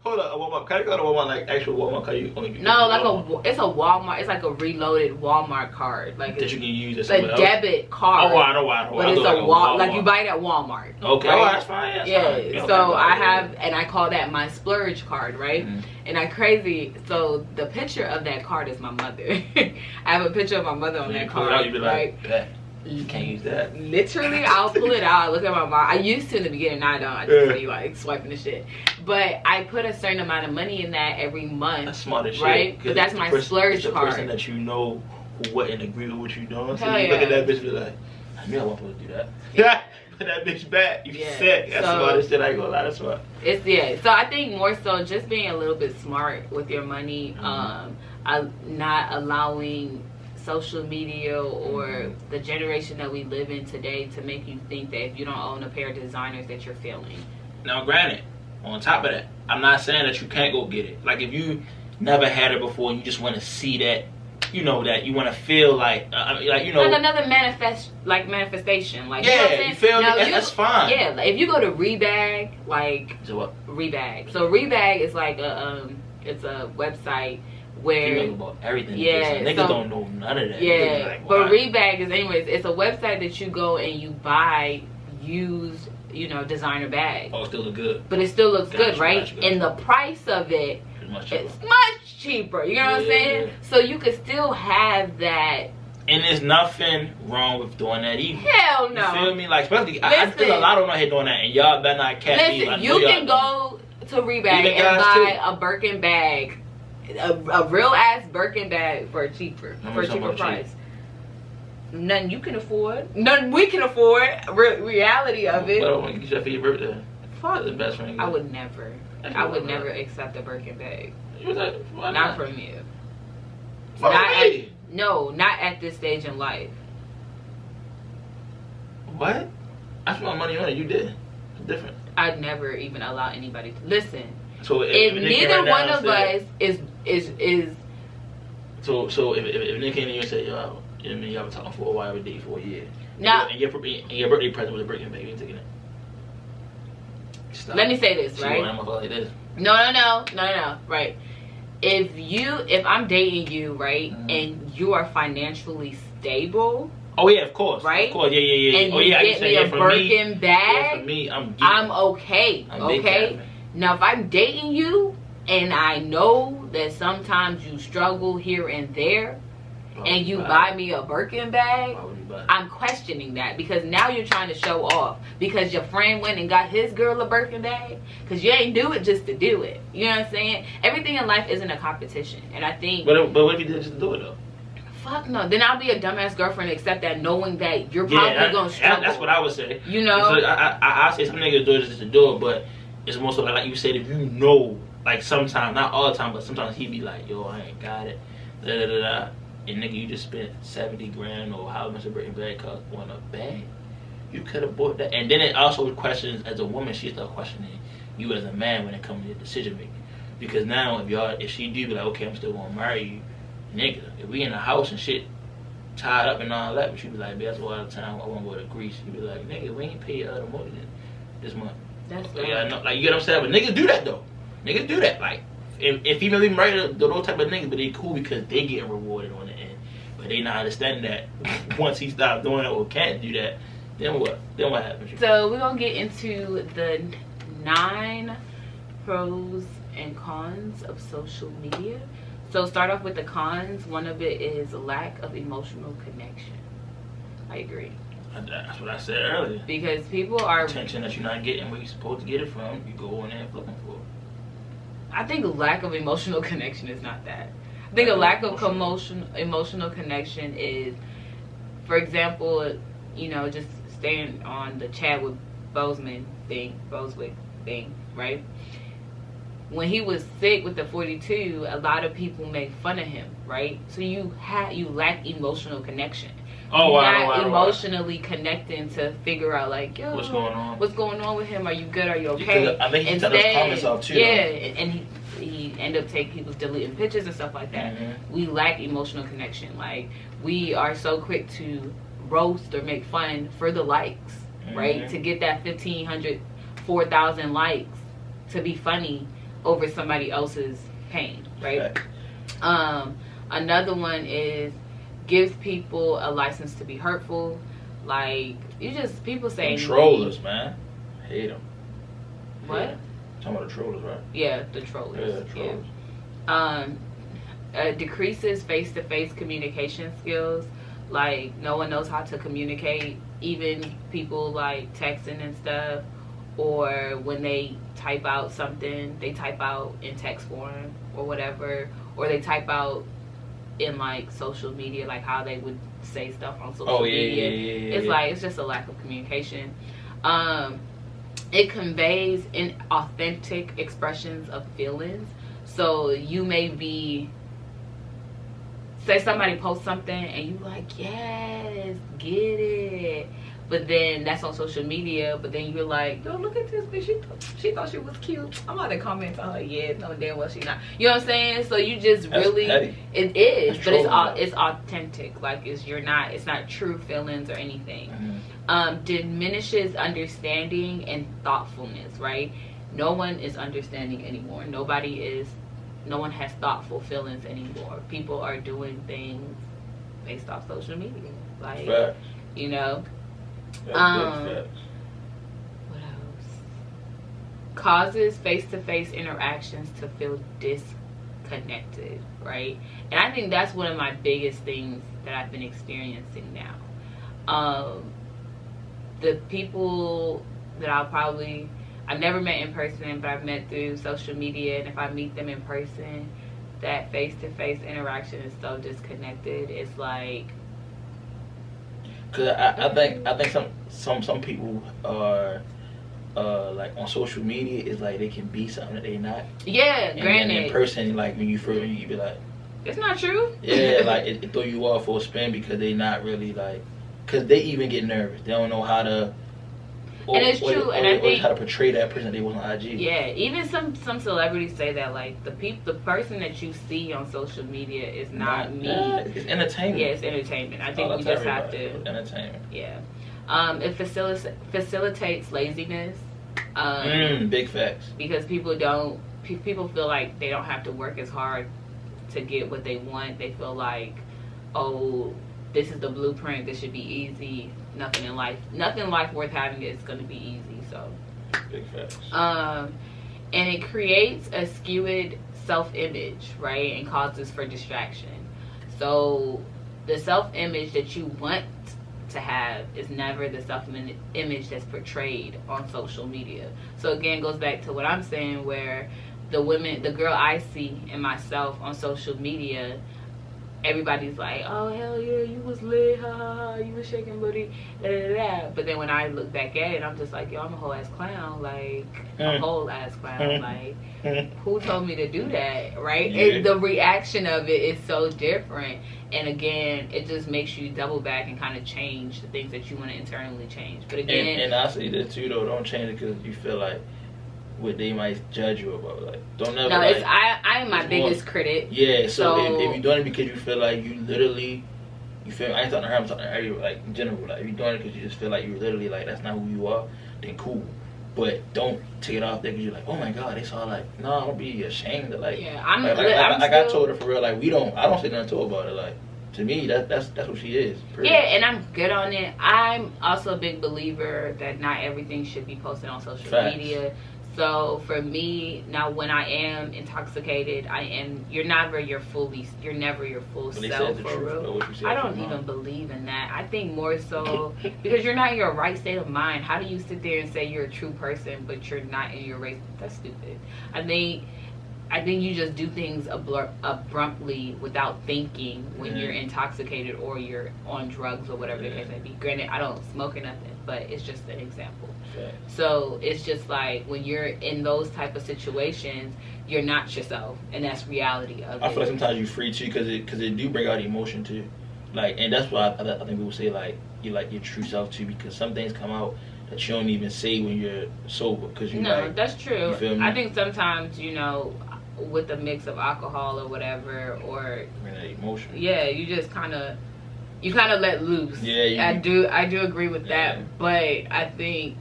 Hold up, a Walmart. Can I go to Walmart, like actual Walmart card? No, like it's a Walmart. It's like a reloaded Walmart card, like that you can use. It's a debit card. Oh, I know. But it's a like you buy it at Walmart. Okay, right? oh, that's fine. Yeah. So I have, and I call that my splurge card, right? Mm-hmm. And I crazy. So the picture of that card is my mother. I have a picture of my mother on that card. Out, you be like, right? You can't use that. Literally, I'll pull it out. I look at my mom. I used to in the beginning. Now I don't. I just be like swiping the shit. But I put a certain amount of money in that every month. That's smart as shit. Right? But that's my splurge card. The person that you know who wouldn't agree with what you're doing. So Hell you look at that bitch and be like, I knew I wasn't supposed to do that. Yeah. Put that bitch back. You sick. That's smart as shit. I ain't gonna lie. That's smart. So I think more so just being a little bit smart with your money. Not allowing social media or the generation that we live in today to make you think that if you don't own a pair of designers that you're failing. Now granted, on top of that, I'm not saying that you can't go get it. Like if you never had it before and you just want to see that, you know, that you want to feel like you know, like another manifestation, like yeah, you know what I'm saying? You feel now, me? That's fine. Yeah, like if you go to Rebag, like so what? Rebag. So Rebag is like it's a website where you know about everything. Yeah, niggas don't know none of that. Yeah, like, but Rebag is anyways. It's a website that you go and you buy used, you know, designer bags. Oh, it still look good. But it still looks good, right? And the price of it is much cheaper. You know what I'm saying? So you could still have that. And there's nothing wrong with doing that either. Hell no. You feel me? Like, especially, I feel a lot of them out here doing that, and y'all better not catch me. Listen, you can go to Rebag and buy a Birkin bag. A real ass Birkin bag for a cheaper price. None you can afford. None we can afford. Reality of it. But I want to get you for your birthday. Fuck. The best friend. I would never. I would never accept a Birkin bag. Why not from you. Not at this stage in life. What? I spent my money on it. You did. It's different. I'd never even allow anybody to listen. So if neither one of us is so if Nick came to you and said, yo, you know what I mean, y'all been talking for a while, we dated for a year. Now, and your birthday present was a Birkin bag, you ain't taking it. Stop. Let me say this, right? Like this. No. Right. If I'm dating you, right, and you are financially stable. Oh yeah, of course. Right? Of course, yeah. And you get me a Birkin bag. For me, I'm okay. Okay. Now, if I'm dating you and I know that sometimes you struggle here and there, and you buy me a Birkin bag, I'm questioning that, because now you're trying to show off because your friend went and got his girl a Birkin bag, because you ain't do it just to do it. You know what I'm saying? Everything in life isn't a competition, and I think. But what if you did just to do it though? Fuck no. Then I'll be a dumbass girlfriend, except that knowing that you're probably gonna struggle. That's what I would say. You know, so I say some niggas do it just to do it, but it's more so like you said, if you know, like sometimes, not all the time, but sometimes he be like, yo, I ain't got it, and nigga, you just spent 70 grand or how much a Birkin bag cost on a bag. You could have bought that. And then it also questions, as a woman, she start questioning you as a man when it comes to decision making. Because now if she do be like, okay, I'm still gonna marry you, nigga, if we in a house and shit tied up and all that, but you be like, that's why all the time I wanna go to Greece. You be like, nigga, we ain't pay the mortgage this month. That's yeah, no, like, you get what I'm saying? But niggas do that though. Niggas do that. Like, if females even marry those type of niggas, but they cool because they getting rewarded on the end. But they not understanding that once he stopped doing it or can't do that, then what? Then what happens? So we're gonna get into the 9 pros and cons of social media. So start off with the cons. One of it is lack of emotional connection. I agree. That's what I said earlier. Because people are attention that you're not getting where you're supposed to get it from. You go in there looking for it. I think lack of emotional connection is not that. I think a lack of emotional connection is, for example, you know, just staying on the Chadwick Boseman thing, right? When he was sick with the 42, a lot of people made fun of him, right? So you lack emotional connection. Oh, wow, not emotionally connecting to figure out, like, yo, what's going on with him? Are you good? Are you okay? I think he took those comments off too. Yeah, and he ended up he was deleting pictures and stuff like that. Mm-hmm. We lack emotional connection. Like, we are so quick to roast or make fun for the likes. right? To get that 1,500, 4,000 likes to be funny over somebody else's pain, right? Another one is gives people a license to be hurtful. Like, people saying trollers, man. I hate them. What? Yeah. Talking about the trollers, right? Yeah, the trollers. Yeah, the trollers. Decreases face-to-face communication skills. Like, no one knows how to communicate, even people like texting and stuff, or when they type out something, they type out in text form or whatever, or they type out in like social media, like how they would say stuff on social media. It's like, it's just a lack of communication. It conveys inauthentic expressions of feelings. So you may be, say somebody posts something and you like, yes, get it, but then that's on social media, but then you're like, yo, look at this bitch, she thought she was cute, I'm about to comment on her. Yeah, no, damn well she not. You know what I'm saying? So you just really, it is, but it's authentic. Like, it's not true feelings or anything. Diminishes understanding and thoughtfulness, right? No one is understanding anymore. No one has thoughtful feelings anymore. People are doing things based off social media. Like, you know. What else? Causes face-to-face interactions to feel disconnected, right? And I think that's one of my biggest things that I've been experiencing now. The people that I've never met in person, but I've met through social media, and if I meet them in person, that face-to-face interaction is so disconnected. It's like, because I think some people are like on social media is like they can be something that they not. Yeah, and granted. then in person, like when you be like, it's not true. Yeah, like it throw you off for a spin because they not really like, because they even get nervous. They don't know how to. And it's true, and I think how to portray that person they was on IG. Yeah, even some celebrities say that, like, the person that you see on social media is not me. It's entertainment. Yeah, it's entertainment. I think we just have to entertainment. Yeah, it facilitates laziness. Big facts. Because people feel like they don't have to work as hard to get what they want. They feel like, oh, this is the blueprint. This should be easy. Nothing in life worth having is going to be easy. So, big facts. And it creates a skewed self-image, right, and causes for distraction. So, the self-image that you want to have is never the self-image that's portrayed on social media. So again, it goes back to what I'm saying, where the girl I see in myself on social media, everybody's like, oh, hell yeah, you was lit, ha ha ha, you was shaking booty, da da da. But then when I look back at it, I'm just like, yo, I'm a whole ass clown, like, a whole ass clown, like, who told me to do that, right? Yeah. The reaction of it is so different. And again, it just makes you double back and kind of change the things that you want to internally change. But again, and I say this too, though, don't change it because you feel like what they might judge you about. Like, don't never. No, it's I am my biggest critic. Yeah, so if you're doing it because you feel like you literally, you feel, I ain't talking to her, I'm talking to everyone, like in general. Like, if you're doing it because you just feel like you're literally like that's not who you are, then cool. But don't take it off there because you're like, oh my god, they saw like, no, don't be ashamed of like. Yeah, I told her for real, like I don't say nothing to her about it. Like, to me, that's what she is. Yeah, and I'm good on it. I'm also a big believer that not everything should be posted on social media. So for me, now when I am intoxicated, you're never your full self for real. I don't even believe in that. I think more so because you're not in your right state of mind. How do you sit there and say you're a true person but you're not in your right? That's stupid. I think you just do things abruptly without thinking when you're intoxicated or you're on drugs or whatever the case may be. Granted, I don't smoke or nothing, but it's just an example. Okay. So it's just like when you're in those type of situations, you're not yourself, and that's reality of it. I feel like sometimes you're free too because it do bring out emotion too. Like, and that's why I think people say like you like your true self too, because some things come out that you don't even say when you're sober. Because that's true. You feel me? I think sometimes, with a mix of alcohol or whatever, or emotion. Yeah, you just kind of You kind of let loose. Yeah, I do agree with that, but I think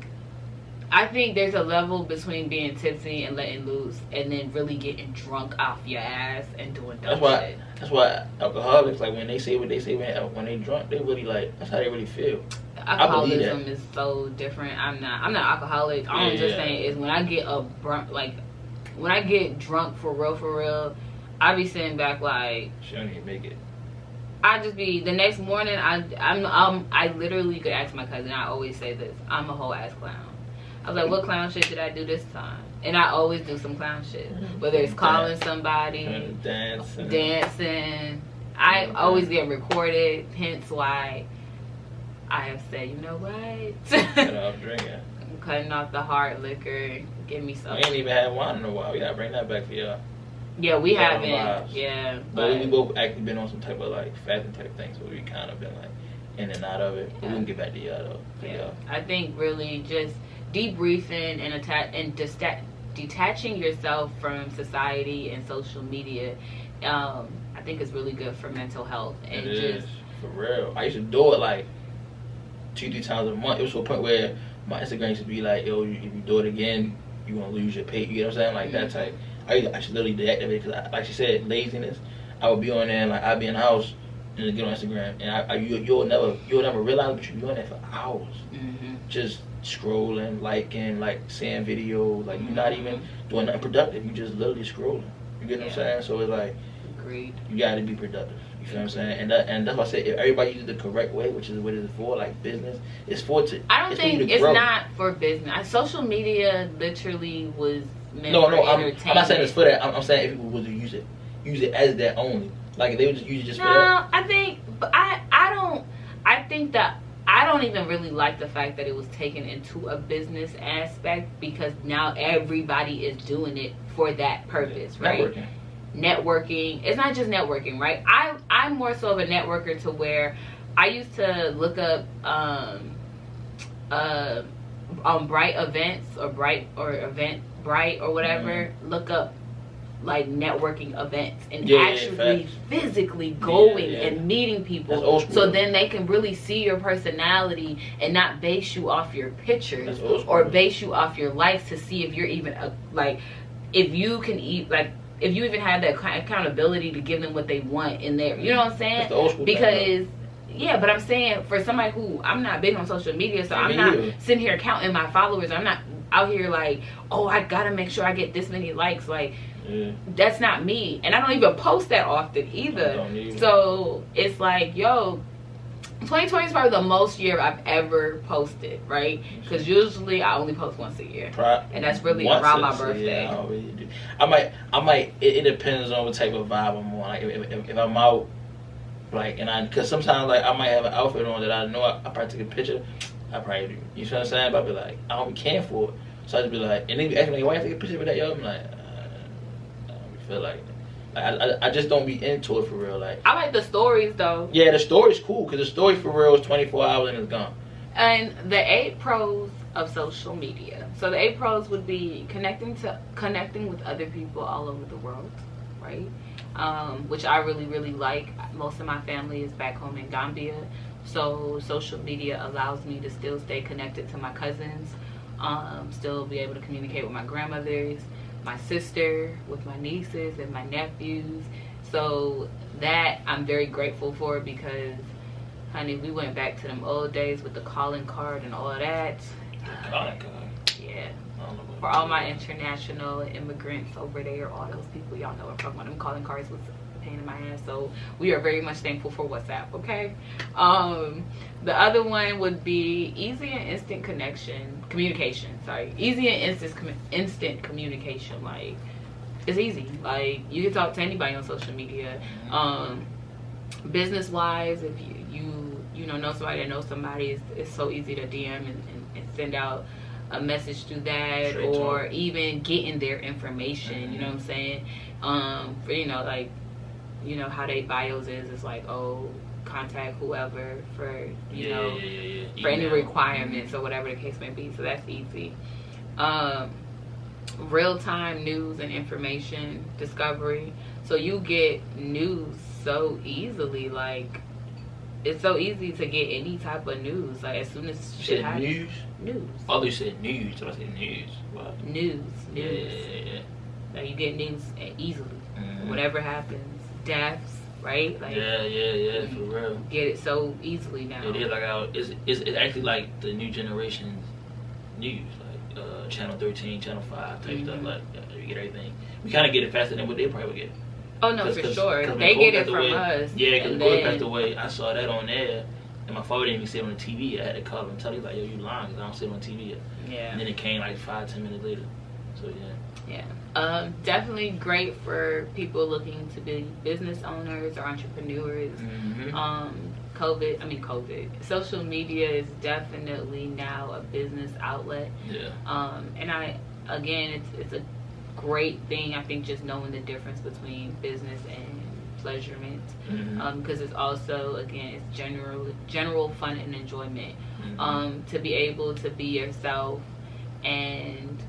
there's a level between being tipsy and letting loose, and then really getting drunk off your ass and doing dumb shit. That's why alcoholics, like, when they say what they say when they drunk, they really, like, that's how they really feel. Alcoholism is so different. I'm not alcoholic. All I'm just saying is when I get when I get drunk for real, I be sitting back like, she don't even make it. I just be the next morning. I literally could ask my cousin. I always say this. I'm a whole ass clown. I was like, what clown shit did I do this time? And I always do some clown shit. Whether it's calling somebody, dancing. I always get recorded. Hence why I have said, you know what? Cut off drinking. I'm cutting off the hard liquor. Give me something. We ain't even had wine in a while. We gotta bring that back for y'all. Yeah, we haven't. Yeah, but we both actually been on some type of like fasting type thing, so we kind of been like in and out of it. But we can get back to y'all though. Yeah, I think really just debriefing and detaching yourself from society and social media. I think is really good for mental health. And it is for real. I used to do it like 2-3 times a month. It was to a point where my Instagram used to be like, yo, if you do it again, you gonna lose your pay. You know what I'm saying? Like that type. I should literally deactivate it because, like she said, laziness. I would be on there and like I'd be in the house and then get on Instagram and you'll never realize, but you'll be on there for hours, just scrolling, liking, like seeing videos. Like you're not even doing nothing productive. You just literally scrolling. You get what I'm saying? So it's like, agreed. You gotta be productive. You feel what I'm saying? And that's why I said if everybody uses the correct way, which is what it is for, like business, it's for to. I don't think it's not for business. Social media literally was meant for entertainment. I'm not saying it's for that. I'm saying if people would use it as that only. Like if they would just use it just for that. No, I think, but I don't. I think that I don't even really like the fact that it was taken into a business aspect because now everybody is doing it for that purpose, right? Networking. It's not just networking, right? I'm more so of a networker to where I used to look up Bright events or Bright or whatever. Look up like networking events and actually physically going and meeting people, so then they can really see your personality and not base you off your pictures or base you off your likes to see if you're even if you can eat if you even have that accountability to give them what they want in there. You know what I'm saying? Because but I'm saying for somebody who I'm not big on social media, so I'm not sitting here counting my followers. I'm not out here like, oh, I gotta make sure I get this many likes. Like, that's not me, and I don't even post that often either. So it's like, yo, 2020 is probably the most year I've ever posted, right? Because usually I only post once a year, and that's really around my birthday. Yeah, I really do. I might. It depends on what type of vibe I'm on. Like if I'm out, like, because sometimes like I might have an outfit on that I know I probably take a picture. I probably do. You know what I'm saying? But I be like, I don't be caring for it, so I just be like, and they be asking me, why you take a picture with that, yo? I'm like, I don't feel like it. I just don't be into it for real. Like, I like the stories though. Yeah, the story's cool because the story for real is 24 hours and it's gone. And the 8 pros of social media. So the 8 pros would be connecting with other people all over the world, right? Which I really, really like. Most of my family is back home in Gambia, so social media allows me to still stay connected to my cousins, still be able to communicate with my grandmothers, my sister, with my nieces and my nephews. So that I'm very grateful for because, honey, we went back to them old days with the calling card and all of that. Calling card? Yeah. For all my international immigrants over there, all those people, y'all know what I'm talking about. Them calling cards was a pain in my ass. So we are very much thankful for WhatsApp, okay? The other one would be easy and instant communication. Easy and instant communication. Like, it's easy. Like, you can talk to anybody on social media. Business wise, if you know somebody that knows somebody, it's so easy to DM and send out a message through that, or even getting their information. You know what I'm saying? For how they bios is. It's like, oh, contact whoever for for any requirements or whatever the case may be. So that's easy. Real-time news and information discovery. So you get news so easily. Like, it's so easy to get any type of news. Like as soon as You shit said happens. news? Oh, you said news. I said news. Wow. News. Yeah. Like you get news easily. Whatever happens, deaths, right? Like yeah, for real. Get it so easily now. It is like it's actually like the new generation's news, like Channel 13, Channel 5 type stuff. Like you get everything. We kind of get it faster than what they probably get. Oh no, for sure. They get it from us. Yeah, because Nicole passed away. I saw that on there, and my father didn't even see it on the TV. I had to call him and tell him like, "Yo, you lying? Because I don't see it on TV yet." Yeah. And then it came like 5-10 minutes later. So yeah. Definitely great for people looking to be business owners or entrepreneurs. COVID. Social media is definitely now a business outlet. Yeah. And it's a great thing. I think just knowing the difference between business and pleasurement, because it's also it's general fun and enjoyment. To be able to be yourself and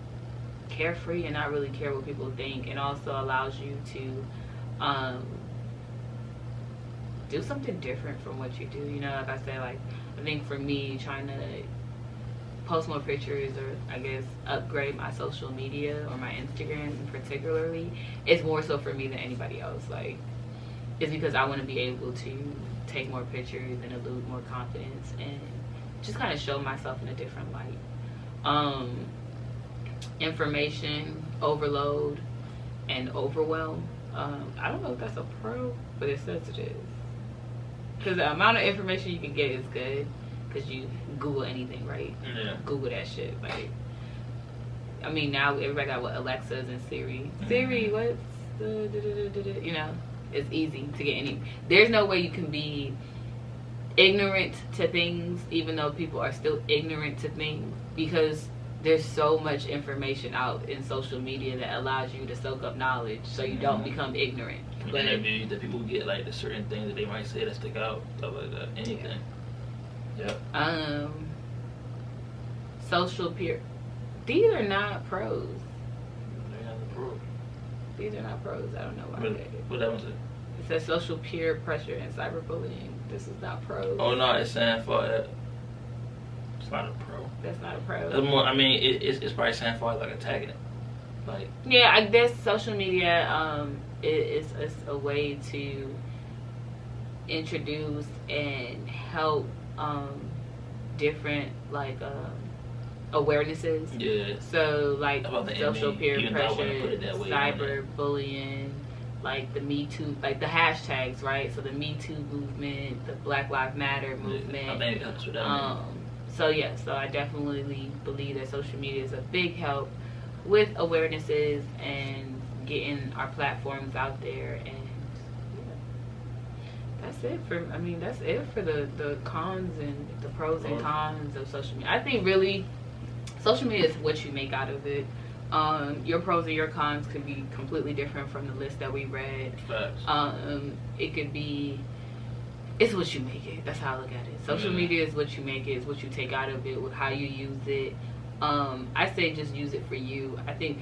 carefree and not really care what people think, and also allows you to do something different from what you do. You know, like I said, like I think for me, trying to post more pictures or I guess upgrade my social media or my Instagram particularly, is more so for me than anybody else. Like it's because I want to be able to take more pictures and elude more confidence and just kind of show myself in a different light. Information overload and overwhelm. I don't know if that's a pro, but it says it is. Because the amount of information you can get is good. Because you Google anything, right? Yeah. Google that shit. Like, I mean, now everybody got what Alexas and Siri. Siri, what's the you know? It's easy to get any. There's no way you can be ignorant to things, even though people are still ignorant to things, because there's so much information out in social media that allows you to soak up knowledge, so you don't become ignorant. But interviews that people get, like the certain things that they might say that stick out, stuff like that. Anything. Yeah. Social peer. These are not pros. They're not the pros. These are not pros. I don't know why. What that one say? It says social peer pressure and cyberbullying. This is not pros. Oh no, it's saying for it's not a pro. That's not a pro. That's more. I mean, it's probably saying for like attacking it. Like. Yeah, I guess social media is a way to introduce and help different like awarenesses. Yeah. So like social peer pressure, cyber bullying, like the Me Too, like the hashtags, right? So the Me Too movement, the Black Lives Matter movement. I think it helps with that. So I definitely believe that social media is a big help with awarenesses and getting our platforms out there. And that's it for the cons and the pros and cons of social media. I think really social media is what you make out of it. Your pros and your cons could be completely different from the list that we read. Facts. It could be, it's what you make it. That's how I look at it. Social media is what you make it. It's what you take out of it, with how you use it. I say just use it for you. I think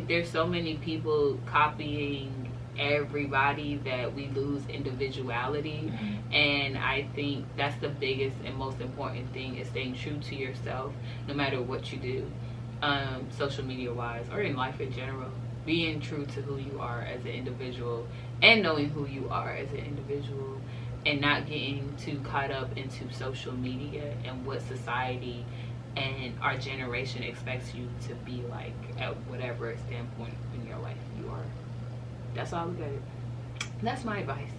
there's so many people copying everybody that we lose individuality. And I think that's the biggest and most important thing, is staying true to yourself no matter what you do, social media wise or in life in general. Being true to who you are as an individual and knowing who you are as an individual, and not getting too caught up into social media and what society and our generation expects you to be like at whatever standpoint in your life you are. That's all I look at it. That's my advice.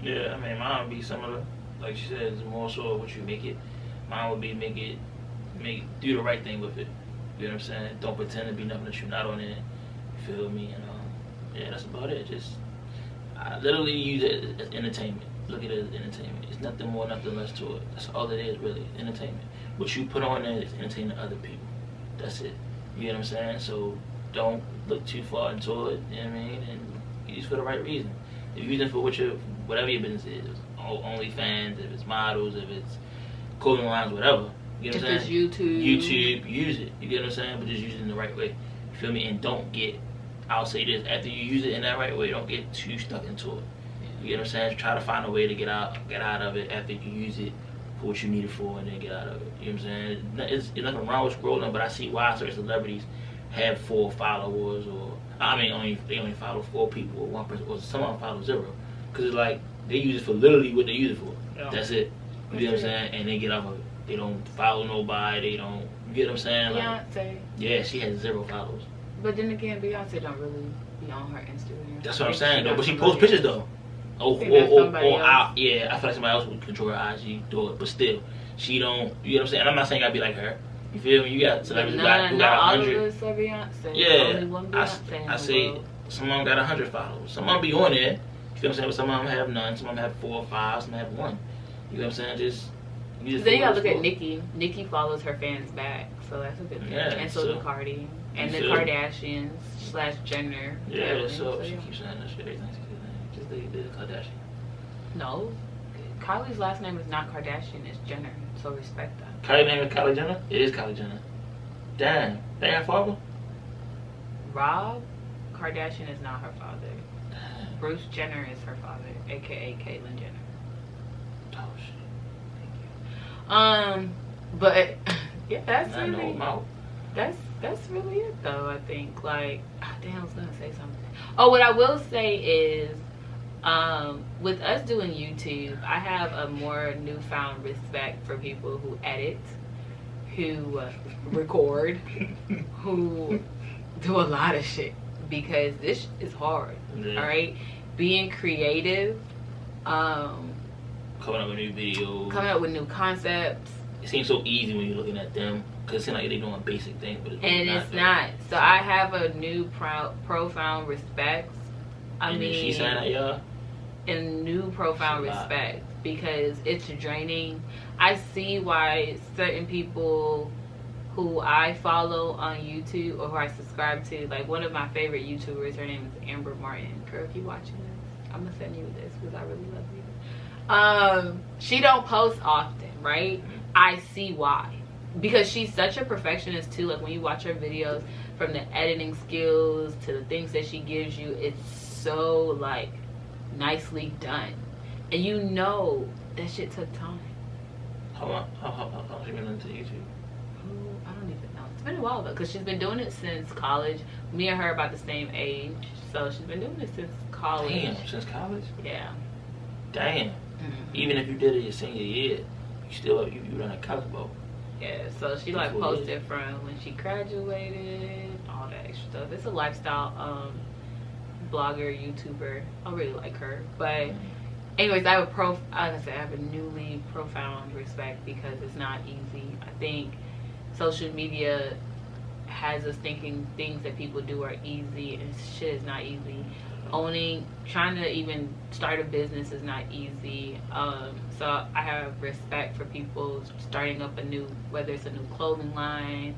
Yeah, I mean, mine would be similar. Like she said, it's more so what you make it. Mine would be do the right thing with it. You know what I'm saying? Don't pretend to be nothing that you're not on it. You feel me? And yeah, that's about it. Just I literally use it as entertainment. Look at it as entertainment. It's nothing more, nothing less to it. That's all it is, really. Entertainment. What you put on there is entertaining other people. That's it. You know what I'm saying? So don't look too far into it. You know what I mean? And use it for the right reason. If you're using it for whatever your business is, OnlyFans, if it's models, if it's clothing lines, whatever. You know what I'm saying? If it's YouTube, use it. You get what I'm saying? But just use it in the right way. You feel me? And don't get, I'll say this, after you use it in that right way, don't get too stuck into it. You get what I'm saying? Try to find a way to get out of it after you use it for what you need it for, and then get out of it. You know what I'm saying? It's nothing wrong with scrolling, but I see why certain celebrities have 4 followers, or they only follow 4 people, or 1 person, or some of them follow 0, because it's like they use it for literally what they use it for. Yeah. That's it. You know what I'm saying? And they get off of it. They don't follow nobody. They don't. You get what I'm saying? Like, Beyonce. Yeah, she has 0 followers. But then again, Beyonce don't really be on her Instagram. That's what I'm saying, though. But she posts pictures though. Or yeah, I feel like somebody else would control her IG, do it, but still, she don't. You know what I'm saying? And I'm not saying I be like her. You feel me? You got celebrities who got 100. All of us are Beyonce. Yeah, only one Beyonce I say some of them got 100 followers. Some of them be on there. You feel what I'm saying? But some of them have none. Some of them have 4 or 5. Some have 1. You know what I'm saying? Then you gotta look at Nicki. Nicki follows her fans back, so that's a good thing. Yeah, and so do Cardi and the Kardashians / Jenner. Yeah, so she keeps saying that shit. Everything just the Kardashian. No, Kylie's last name is not Kardashian. It's Jenner. So respect that. Kylie's name is Kylie Jenner. It is Kylie Jenner. Damn, they have father. Rob Kardashian is not her father. Damn. Bruce Jenner is her father, aka Caitlyn Jenner. Oh shit. But yeah, that's really it though. I think like, damn, I was gonna say something. Oh, what I will say is, with us doing YouTube, I have a more newfound respect for people who edit, who record, who do a lot of shit, because this is hard. Yeah. All right, being creative. Coming up with new videos. Coming up with new concepts. It seems so easy when you're looking at them, because it seems like they're doing basic things, but it's not. So I have a new profound respect. She saying that, y'all? A new profound respect, because it's draining. I see why certain people who I follow on YouTube or who I subscribe to, like one of my favorite YouTubers, her name is Amber Martin. Girl, if you watching this, I'm gonna send you this because I really love you. She don't post often, right? I see why, because she's such a perfectionist too. Like when you watch her videos, from the editing skills to the things that she gives you, it's so like nicely done, and you know that shit took time. How long she been into YouTube? I don't even know. It's been a while though, because she's been doing it since college. Me and her are about the same age, so she's been doing it since college. Damn, since college? Yeah. Damn. Mm-hmm. Even if you did it your senior year, you still you run a college boat. Yeah, so she like posted from when she graduated, all that extra stuff. It's a lifestyle blogger, YouTuber. I really like her. But anyways, I have a newly profound respect, because it's not easy. I think social media has us thinking things that people do are easy, and shit is not easy. Trying to even start a business is not easy. So I have respect for people starting up whether it's a new clothing line,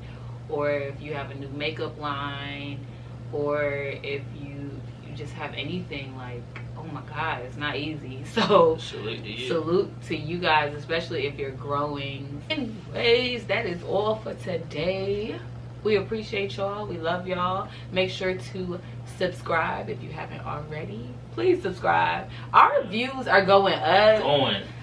or if you have a new makeup line, or if you just have anything, like, oh my god, it's not easy. So salute to you guys, especially if you're growing. Anyways, that is all for today. We appreciate y'all. We love y'all. Make sure to subscribe if you haven't already. Please subscribe. Our views are going up.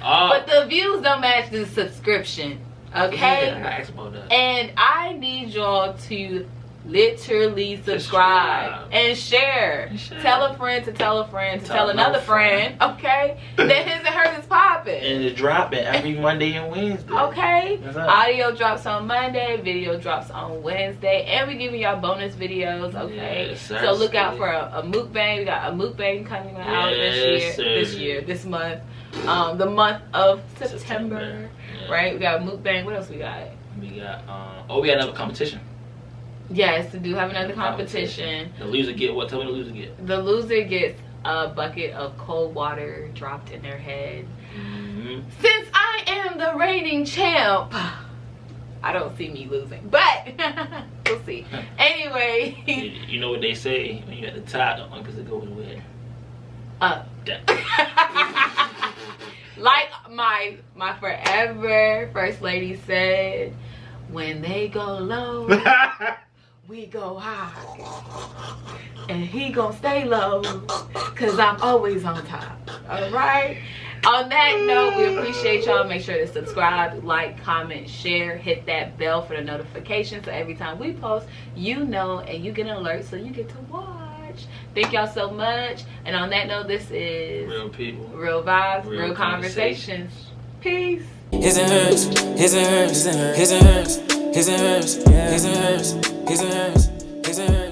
But the views don't match the subscription. Okay? Yeah, I asked about that. And I need y'all to literally subscribe and share. Tell a friend to tell a friend to tell another friend. Okay? That His and Hers is popping. And it's dropping every Monday and Wednesday. Okay? Audio drops on Monday, video drops on Wednesday, and we giving y'all bonus videos. Okay? Yes, so look out for a mukbang. We got a mukbang coming out this month. The month of September. Yeah. Right? We got a mukbang. What else we got? We got we got another competition. Yes, we do have another competition. The loser get what? Tell me the loser get. The loser gets a bucket of cold water dropped in their head. Mm-hmm. Since I am the reigning champ, I don't see me losing, but we'll see. Anyway. You know what they say, when you're at the top, don't because it goes where? Up. Like my forever first lady said, when they go low, we go high. And he gonna stay low, cause I'm always on top. Alright? On that note, we appreciate y'all. Make sure to subscribe, like, comment, share, hit that bell for the notification so every time we post, you know, and you get an alert so you get to watch. Thank y'all so much. And on that note, this is Real people, real vibes, real conversations. Peace. His and hers, his and hers, his and hers, his and hers, his and hers, his and hers, his and hers.